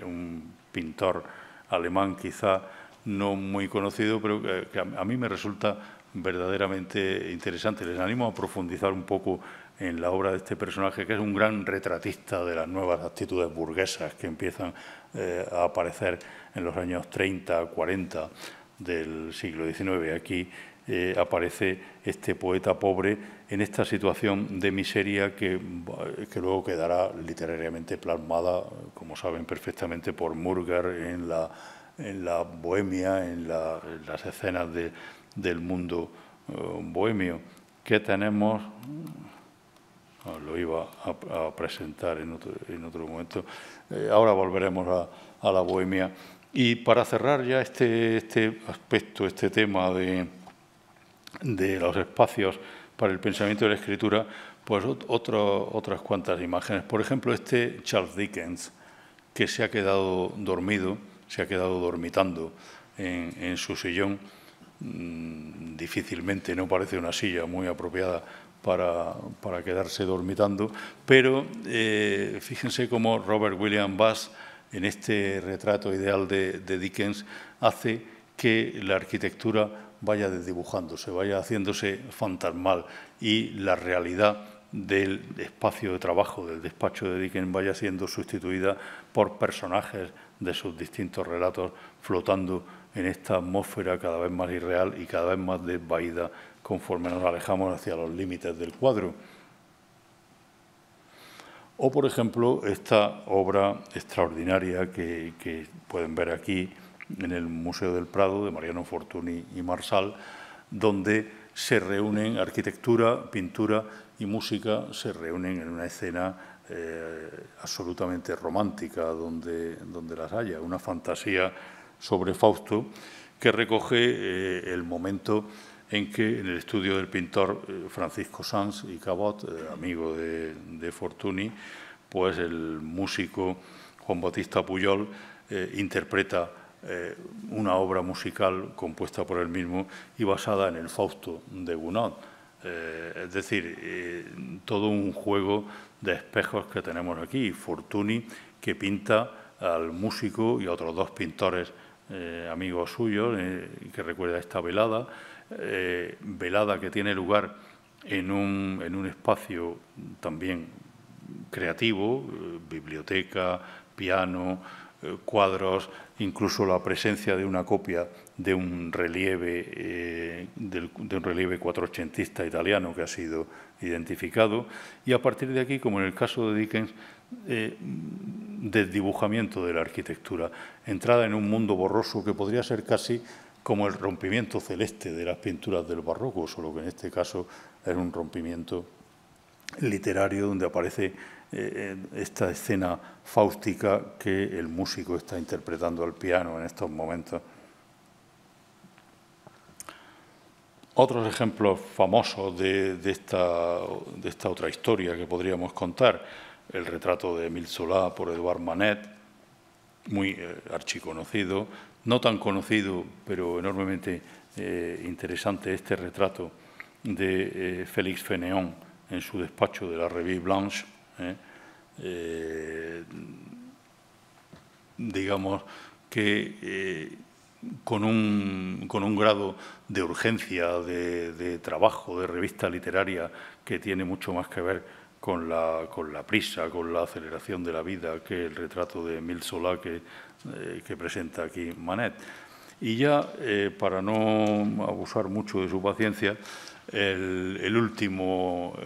un pintor alemán quizá no muy conocido, pero que a mí me resulta verdaderamente interesante. Les animo a profundizar un poco en la obra de este personaje, que es un gran retratista de las nuevas actitudes burguesas que empiezan a aparecer en los años 30, 40 del siglo XIX. Aquí aparece este poeta pobre en esta situación de miseria que luego quedará literariamente plasmada, como saben perfectamente, por Murger en la Bohemia, en las escenas del mundo bohemio. ¿Qué tenemos? Lo iba a presentar en otro momento. Ahora volveremos a la Bohemia. Y para cerrar ya este aspecto, este tema de los espacios para el pensamiento y la escritura, pues otras cuantas imágenes. Por ejemplo, Charles Dickens, que se ha quedado dormido, se ha quedado dormitando en su sillón. Difícilmente, no parece una silla muy apropiada para quedarse dormitando, pero fíjense cómo Robert William Bass, en este retrato ideal de Dickens, hace que la arquitectura vaya desdibujándose, vaya haciéndose fantasmal, y la realidad del espacio de trabajo, del despacho de Dickens, vaya siendo sustituida por personajes de sus distintos relatos flotando en esta atmósfera cada vez más irreal y cada vez más desvaída conforme nos alejamos hacia los límites del cuadro. O, por ejemplo, esta obra extraordinaria que pueden ver aquí en el Museo del Prado, de Mariano Fortuny y Marsal, donde se reúnen arquitectura, pintura y música, se reúnen en una escena absolutamente romántica donde las haya, una fantasía sobre Fausto que recoge el momento en que en el estudio del pintor Francisco Sanz y Cabot, amigo de Fortuny, pues el músico Juan Bautista Pujol interpreta una obra musical compuesta por él mismo y basada en el Fausto de Gounod. Es decir, todo un juego de espejos que tenemos aquí. Fortuny, que pinta al músico y a otros dos pintores amigos suyos, que recuerda esta velada, velada que tiene lugar en un espacio también creativo, biblioteca, piano, cuadros, incluso la presencia de una copia de un relieve cuatrocentista italiano que ha sido identificado, y a partir de aquí, como en el caso de Dickens, desdibujamiento de la arquitectura, entrada en un mundo borroso que podría ser casi como el rompimiento celeste de las pinturas del barroco, solo que en este caso es un rompimiento literario donde aparece esta escena fáustica que el músico está interpretando al piano en estos momentos. Otros ejemplos famosos de esta otra historia que podríamos contar: el retrato de Émile Zola por Edouard Manet, muy archiconocido, no tan conocido, pero enormemente interesante, este retrato de Félix Fénéon en su despacho de la Revue Blanche, digamos que con un grado de urgencia, de trabajo, de revista literaria que tiene mucho más que ver con la prisa, con la aceleración de la vida, que el retrato de Émile Zola que presenta aquí Manet. Y ya, para no abusar mucho de su paciencia, el último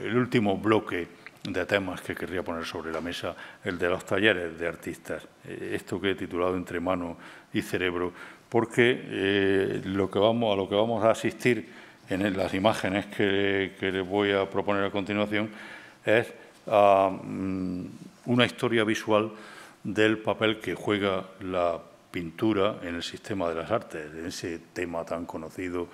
bloque de temas que querría poner sobre la mesa, el de los talleres de artistas. Esto que he titulado Entre mano y cerebro, porque a lo que vamos a asistir en las imágenes que les voy a proponer a continuación es a una historia visual del papel que juega la pintura en el sistema de las artes, en ese tema tan conocido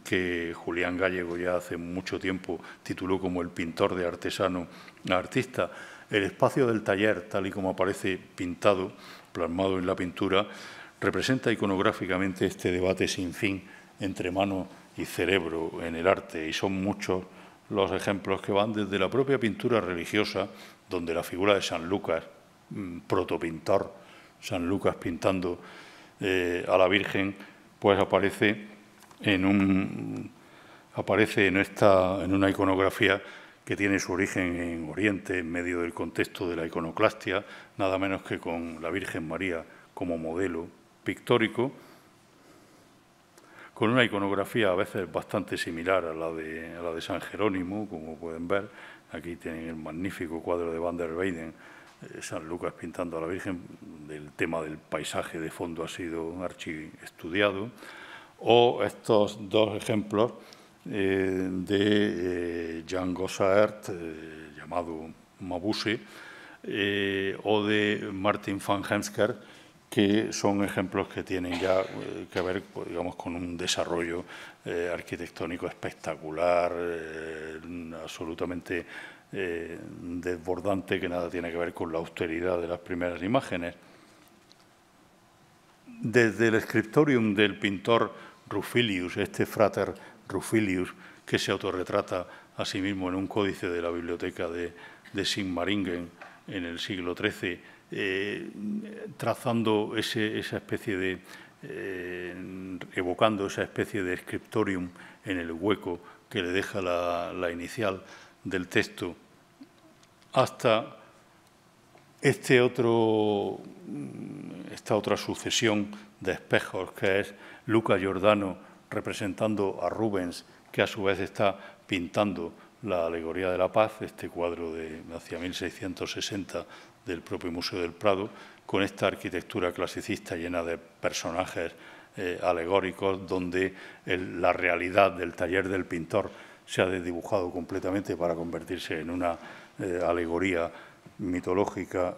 que Julián Gallego ya hace mucho tiempo tituló como el pintor de artesano a artista. El espacio del taller, tal y como aparece pintado, plasmado en la pintura, representa iconográficamente este debate sin fin entre mano y cerebro en el arte, y son muchos los ejemplos que van desde la propia pintura religiosa, donde la figura de San Lucas, protopintor, San Lucas pintando a la Virgen, pues aparece en una iconografía que tiene su origen en Oriente, en medio del contexto de la iconoclastia, nada menos que con la Virgen María como modelo pictórico, con una iconografía a veces bastante similar a la de San Jerónimo, como pueden ver. Aquí tienen el magnífico cuadro de Van der Weyden, San Lucas pintando a la Virgen. El tema del paisaje de fondo ha sido archiestudiado. O estos dos ejemplos de Jean Gossaert, llamado Mabuse, o de Martin van Heemskerk, que son ejemplos que tienen ya que ver, digamos, con un desarrollo arquitectónico espectacular, absolutamente desbordante, que nada tiene que ver con la austeridad de las primeras imágenes. Desde el scriptorium del pintor Rufilius, este frater Rufilius, que se autorretrata a sí mismo en un códice de la biblioteca de Sigmaringen en el siglo XIII, trazando esa especie de, evocando esa especie de scriptorium en el hueco que le deja la inicial del texto, hasta esta otra sucesión de espejos, que es Luca Giordano representando a Rubens, que a su vez está pintando la Alegoría de la Paz, este cuadro de hacia 1660 del propio Museo del Prado, con esta arquitectura clasicista llena de personajes alegóricos, donde la realidad del taller del pintor se ha desdibujado completamente para convertirse en una alegoría mitológica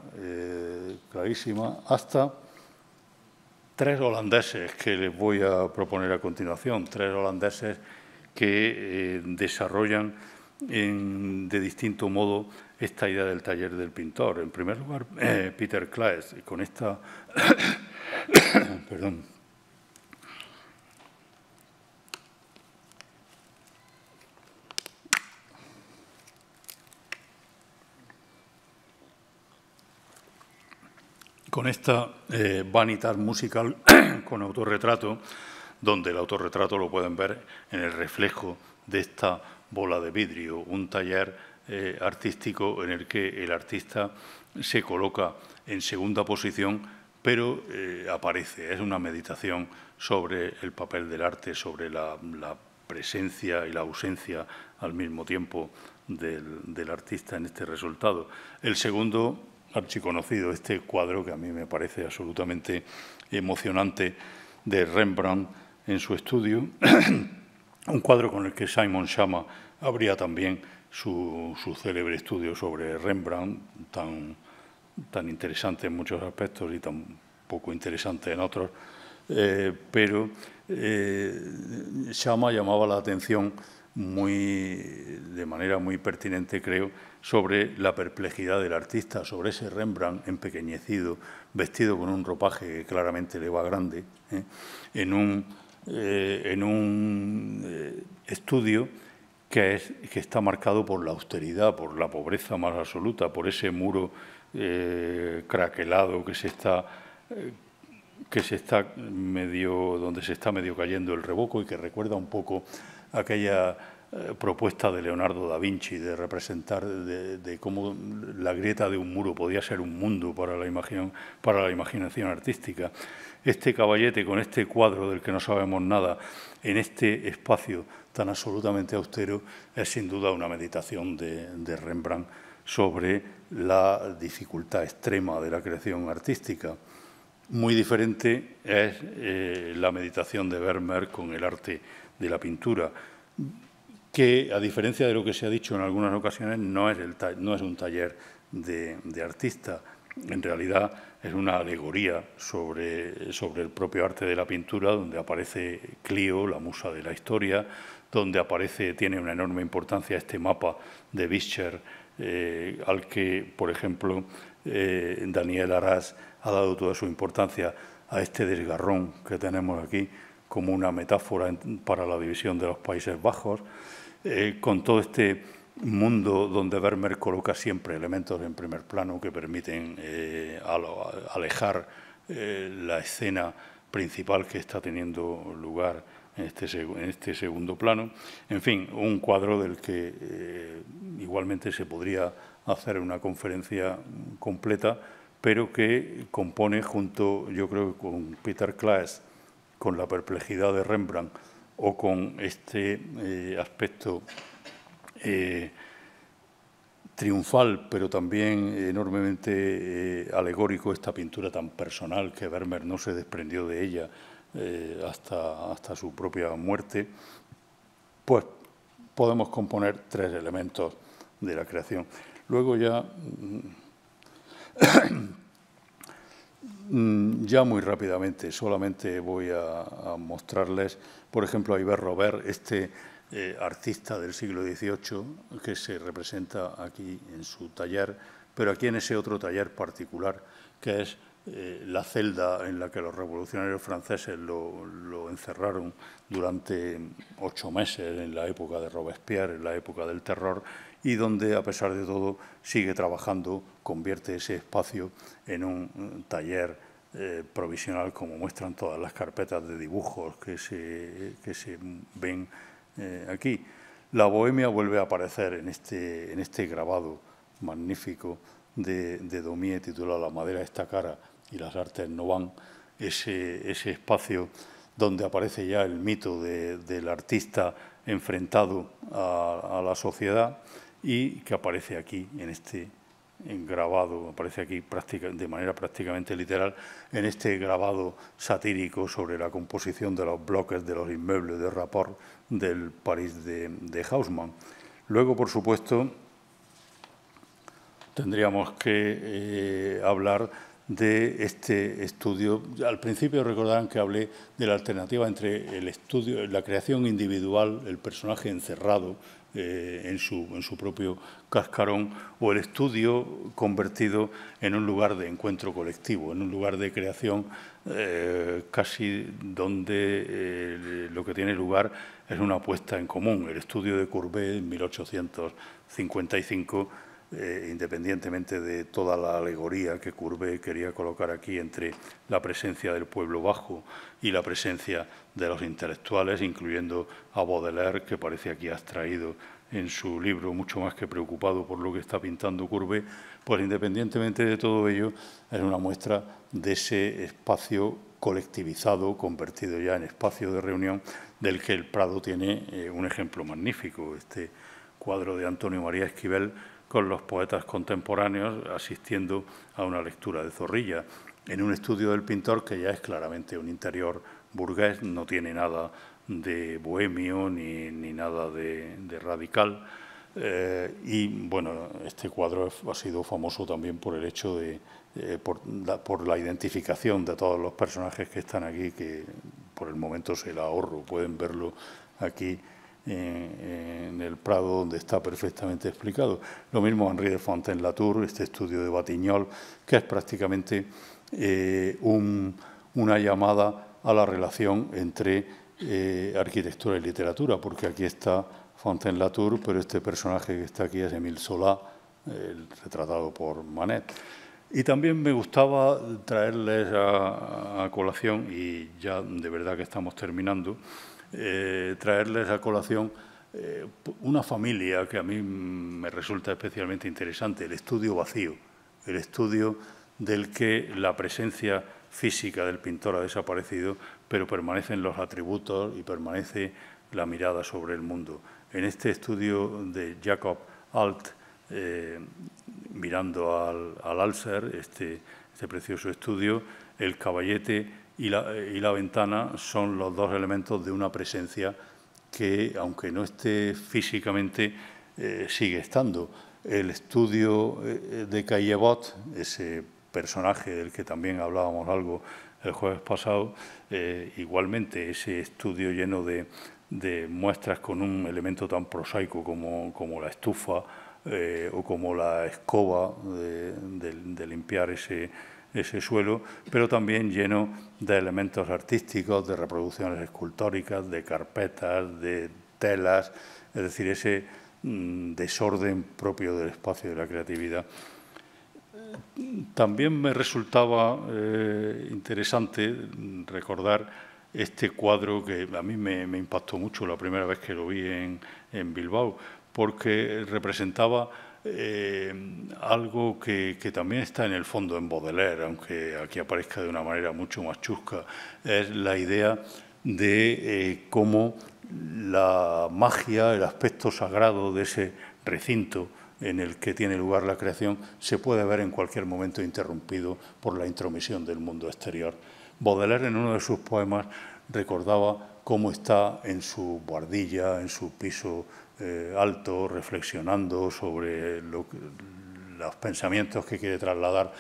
clarísima, hasta tres holandeses que les voy a proponer a continuación, tres holandeses que desarrollan de distinto modo esta idea del taller del pintor. En primer lugar, Peter Claes, con esta perdón, con esta Vanitas Musical con autorretrato, donde el autorretrato lo pueden ver en el reflejo de esta bola de vidrio, un taller artístico en el que el artista se coloca en segunda posición, pero aparece. Es una meditación sobre el papel del arte, sobre la presencia y la ausencia al mismo tiempo del artista en este resultado. El segundo, archiconocido, este cuadro que a mí me parece absolutamente emocionante, de Rembrandt en su estudio, un cuadro con el que Simon Schama abría también su célebre estudio sobre Rembrandt, tan interesante en muchos aspectos y tan poco interesante en otros, pero Schama llamaba la atención de manera muy pertinente, creo, sobre la perplejidad del artista, sobre ese Rembrandt empequeñecido, vestido con un ropaje que claramente le va grande, en un estudio que está marcado por la austeridad, por la pobreza más absoluta, por ese muro craquelado donde se está medio cayendo el revoco, y que recuerda un poco aquella propuesta de Leonardo da Vinci de representar de cómo la grieta de un muro podía ser un mundo para la imaginación artística. Este caballete con este cuadro del que no sabemos nada en este espacio tan absolutamente austero es sin duda una meditación de Rembrandt sobre la dificultad extrema de la creación artística. Muy diferente es la meditación de Vermeer con el arte de la pintura, que, a diferencia de lo que se ha dicho en algunas ocasiones, no es un taller de artista. En realidad es una alegoría sobre el propio arte de la pintura, donde aparece Clio, la musa de la historia, donde tiene una enorme importancia este mapa de Vischer, al que, por ejemplo, Daniel Arás ha dado toda su importancia a este desgarrón que tenemos aquí como una metáfora para la división de los Países Bajos, con todo este mundo donde Vermeer coloca siempre elementos en primer plano que permiten alejar la escena principal que está teniendo lugar en este segundo plano. En fin, un cuadro del que igualmente se podría hacer una conferencia completa, pero que compone junto, yo creo, con Peter Claes, con la perplejidad de Rembrandt o con este aspecto triunfal, pero también enormemente alegórico, esta pintura tan personal que Vermeer no se desprendió de ella hasta su propia muerte, pues podemos componer tres elementos de la creación. Luego ya muy rápidamente, solamente voy a mostrarles, por ejemplo, a Hubert Robert, este artista del siglo XVIII que se representa aquí en su taller, pero aquí en ese otro taller particular, que es la celda en la que los revolucionarios franceses lo encerraron durante 8 meses en la época de Robespierre, en la época del terror, y donde, a pesar de todo, sigue trabajando, convierte ese espacio en un taller provisional, como muestran todas las carpetas de dibujos que se ven aquí. La bohemia vuelve a aparecer en este grabado magnífico de Daumier titulado La madera de esta cara y las artes no van, ese espacio donde aparece ya el mito del artista enfrentado a la sociedad y que aparece aquí en grabado, aparece aquí de manera prácticamente literal, en este grabado satírico sobre la composición de los bloques de los inmuebles de Rapport del París de Haussmann. Luego, por supuesto, tendríamos que hablar de este estudio. Al principio recordarán que hablé de la alternativa entre el estudio, la creación individual, el personaje encerrado en su propio cascarón, o el estudio convertido en un lugar de encuentro colectivo, en un lugar de creación casi donde lo que tiene lugar es una puesta en común. El estudio de Courbet en 1855, independientemente de toda la alegoría que Courbet quería colocar aquí entre la presencia del pueblo bajo y la presencia de los intelectuales, incluyendo a Baudelaire, que parece aquí abstraído en su libro, mucho más que preocupado por lo que está pintando Courbet, pues independientemente de todo ello, es una muestra de ese espacio colectivizado, convertido ya en espacio de reunión, del que el Prado tiene un ejemplo magnífico, este cuadro de Antonio María Esquivel, con los poetas contemporáneos asistiendo a una lectura de Zorrilla, en un estudio del pintor que ya es claramente un interior burgués, no tiene nada de bohemio ni nada de radical. Y, bueno, este cuadro ha sido famoso también por el hecho por la identificación de todos los personajes que están aquí, que por el momento se la ahorro, pueden verlo aquí en el Prado, donde está perfectamente explicado. Lo mismo Henri de Fontaine-Latour, este estudio de Batignolles, que es prácticamente una llamada a la relación entre arquitectura y literatura, porque aquí está Fontaine-Latour, pero este personaje que está aquí es Émile Zola, retratado por Manet. Y también me gustaba traerles a colación, y ya de verdad que estamos terminando, traerles a colación una familia que a mí me resulta especialmente interesante, el estudio vacío, el estudio del que la presencia física del pintor ha desaparecido, pero permanecen los atributos y permanece la mirada sobre el mundo. En este estudio de Jacob Alt, mirando al Alser, este precioso estudio, el caballete y la ventana son los dos elementos de una presencia que, aunque no esté físicamente, sigue estando. El estudio de Caillebotte, ese personaje del que también hablábamos algo el jueves pasado, igualmente ese estudio lleno de muestras con un elemento tan prosaico como la estufa o como la escoba de limpiar ese suelo, pero también lleno de elementos artísticos, de reproducciones escultóricas, de carpetas, de telas, es decir, ese desorden propio del espacio de la creatividad. También me resultaba interesante recordar este cuadro que a mí me impactó mucho la primera vez que lo vi en Bilbao, porque representaba algo que también está en el fondo en Baudelaire, aunque aquí aparezca de una manera mucho más chusca. Es la idea de cómo la magia, el aspecto sagrado de ese recinto en el que tiene lugar la creación, se puede ver en cualquier momento interrumpido por la intromisión del mundo exterior. Baudelaire, en uno de sus poemas, recordaba cómo está en su buhardilla, en su piso alto, reflexionando sobre los pensamientos que quiere trasladar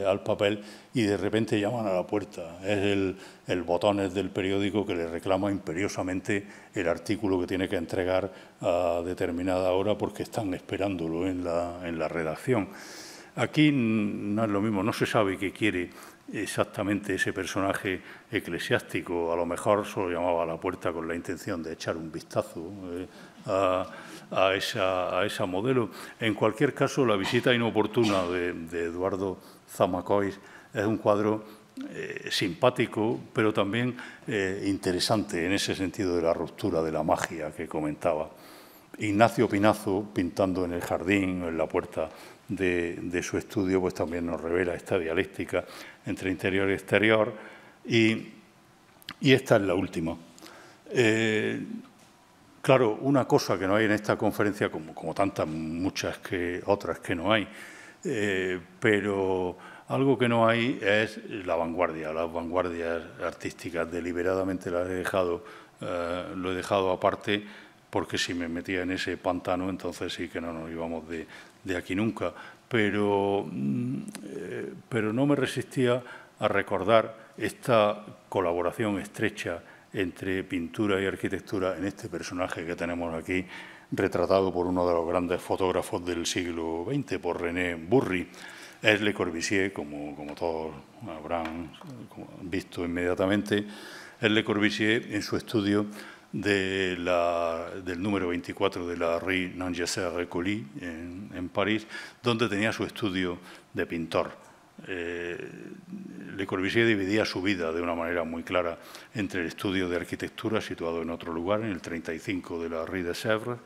al papel, y de repente llaman a la puerta. Es el botones del periódico que le reclama imperiosamente el artículo que tiene que entregar a determinada hora porque están esperándolo en la redacción. Aquí no es lo mismo, no se sabe qué quiere exactamente ese personaje eclesiástico. A lo mejor solo llamaba a la puerta con la intención de echar un vistazo a esa modelo. En cualquier caso, la visita inoportuna de Eduardo Zamacois es un cuadro simpático, pero también interesante en ese sentido de la ruptura de la magia que comentaba. Ignacio Pinazo, pintando en el jardín, en la puerta de su estudio, pues también nos revela esta dialéctica entre interior y exterior, y esta es la última. Claro, una cosa que no hay en esta conferencia, como tantas muchas otras que no hay, pero algo que no hay es la vanguardia, las vanguardias artísticas. Deliberadamente las lo he dejado aparte, porque si me metía en ese pantano, entonces sí que no nos íbamos de aquí nunca. Pero no me resistía a recordar esta colaboración estrecha entre pintura y arquitectura en este personaje que tenemos aquí, retratado por uno de los grandes fotógrafos del siglo XX, por René Burri. Es Le Corbusier, como todos habrán visto inmediatamente, es Le Corbusier en su estudio del número 24 de la Rue Nangy-Récolly en París, donde tenía su estudio de pintor. Le Corbusier dividía su vida de una manera muy clara entre el estudio de arquitectura, situado en otro lugar, en el 35 de la Rue de Sèvres,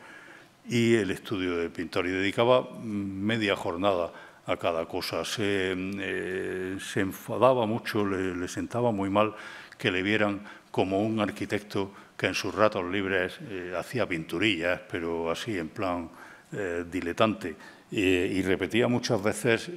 y el estudio de pintor, y dedicaba media jornada a cada cosa. Se enfadaba mucho, le sentaba muy mal que le vieran como un arquitecto que en sus ratos libres hacía pinturillas, pero así en plan diletante. Y repetía muchas veces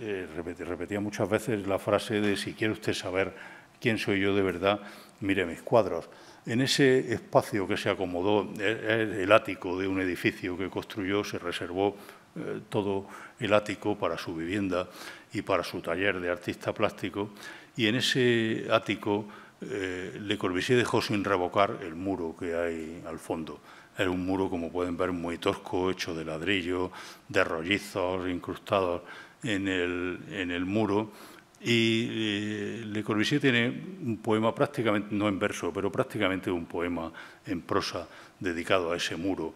la frase de: si quiere usted saber quién soy yo de verdad, mire mis cuadros. En ese espacio que se acomodó, el ático de un edificio que construyó, se reservó todo el ático para su vivienda y para su taller de artista plástico, y en ese ático Le Corbusier dejó sin revocar el muro que hay al fondo. Era un muro, como pueden ver, muy tosco, hecho de ladrillo, de rollizos incrustados en el muro. Y Le Corbusier tiene un poema prácticamente, no en verso, pero prácticamente un poema en prosa dedicado a ese muro.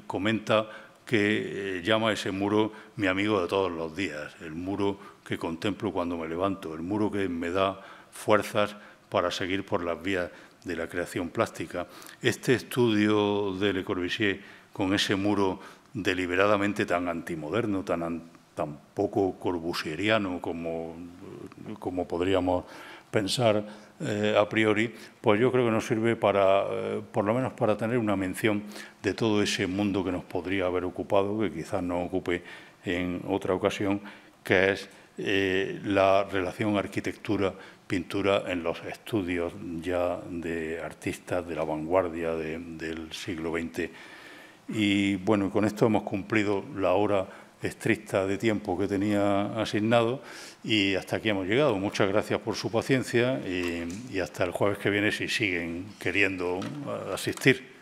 Comenta que llama a ese muro mi amigo de todos los días, el muro que contemplo cuando me levanto, el muro que me da fuerzas para seguir por las vías de la creación plástica. Este estudio de Le Corbusier, con ese muro deliberadamente tan antimoderno, tan poco corbusieriano como podríamos pensar a priori, pues yo creo que nos sirve para, por lo menos para tener una mención de todo ese mundo que nos podría haber ocupado, que quizás nos ocupe en otra ocasión, que es la relación arquitectura-pintura en los estudios ya de artistas de la vanguardia del siglo XX. Y bueno, con esto hemos cumplido la hora estricta de tiempo que tenía asignado y hasta aquí hemos llegado. Muchas gracias por su paciencia y hasta el jueves que viene si siguen queriendo asistir.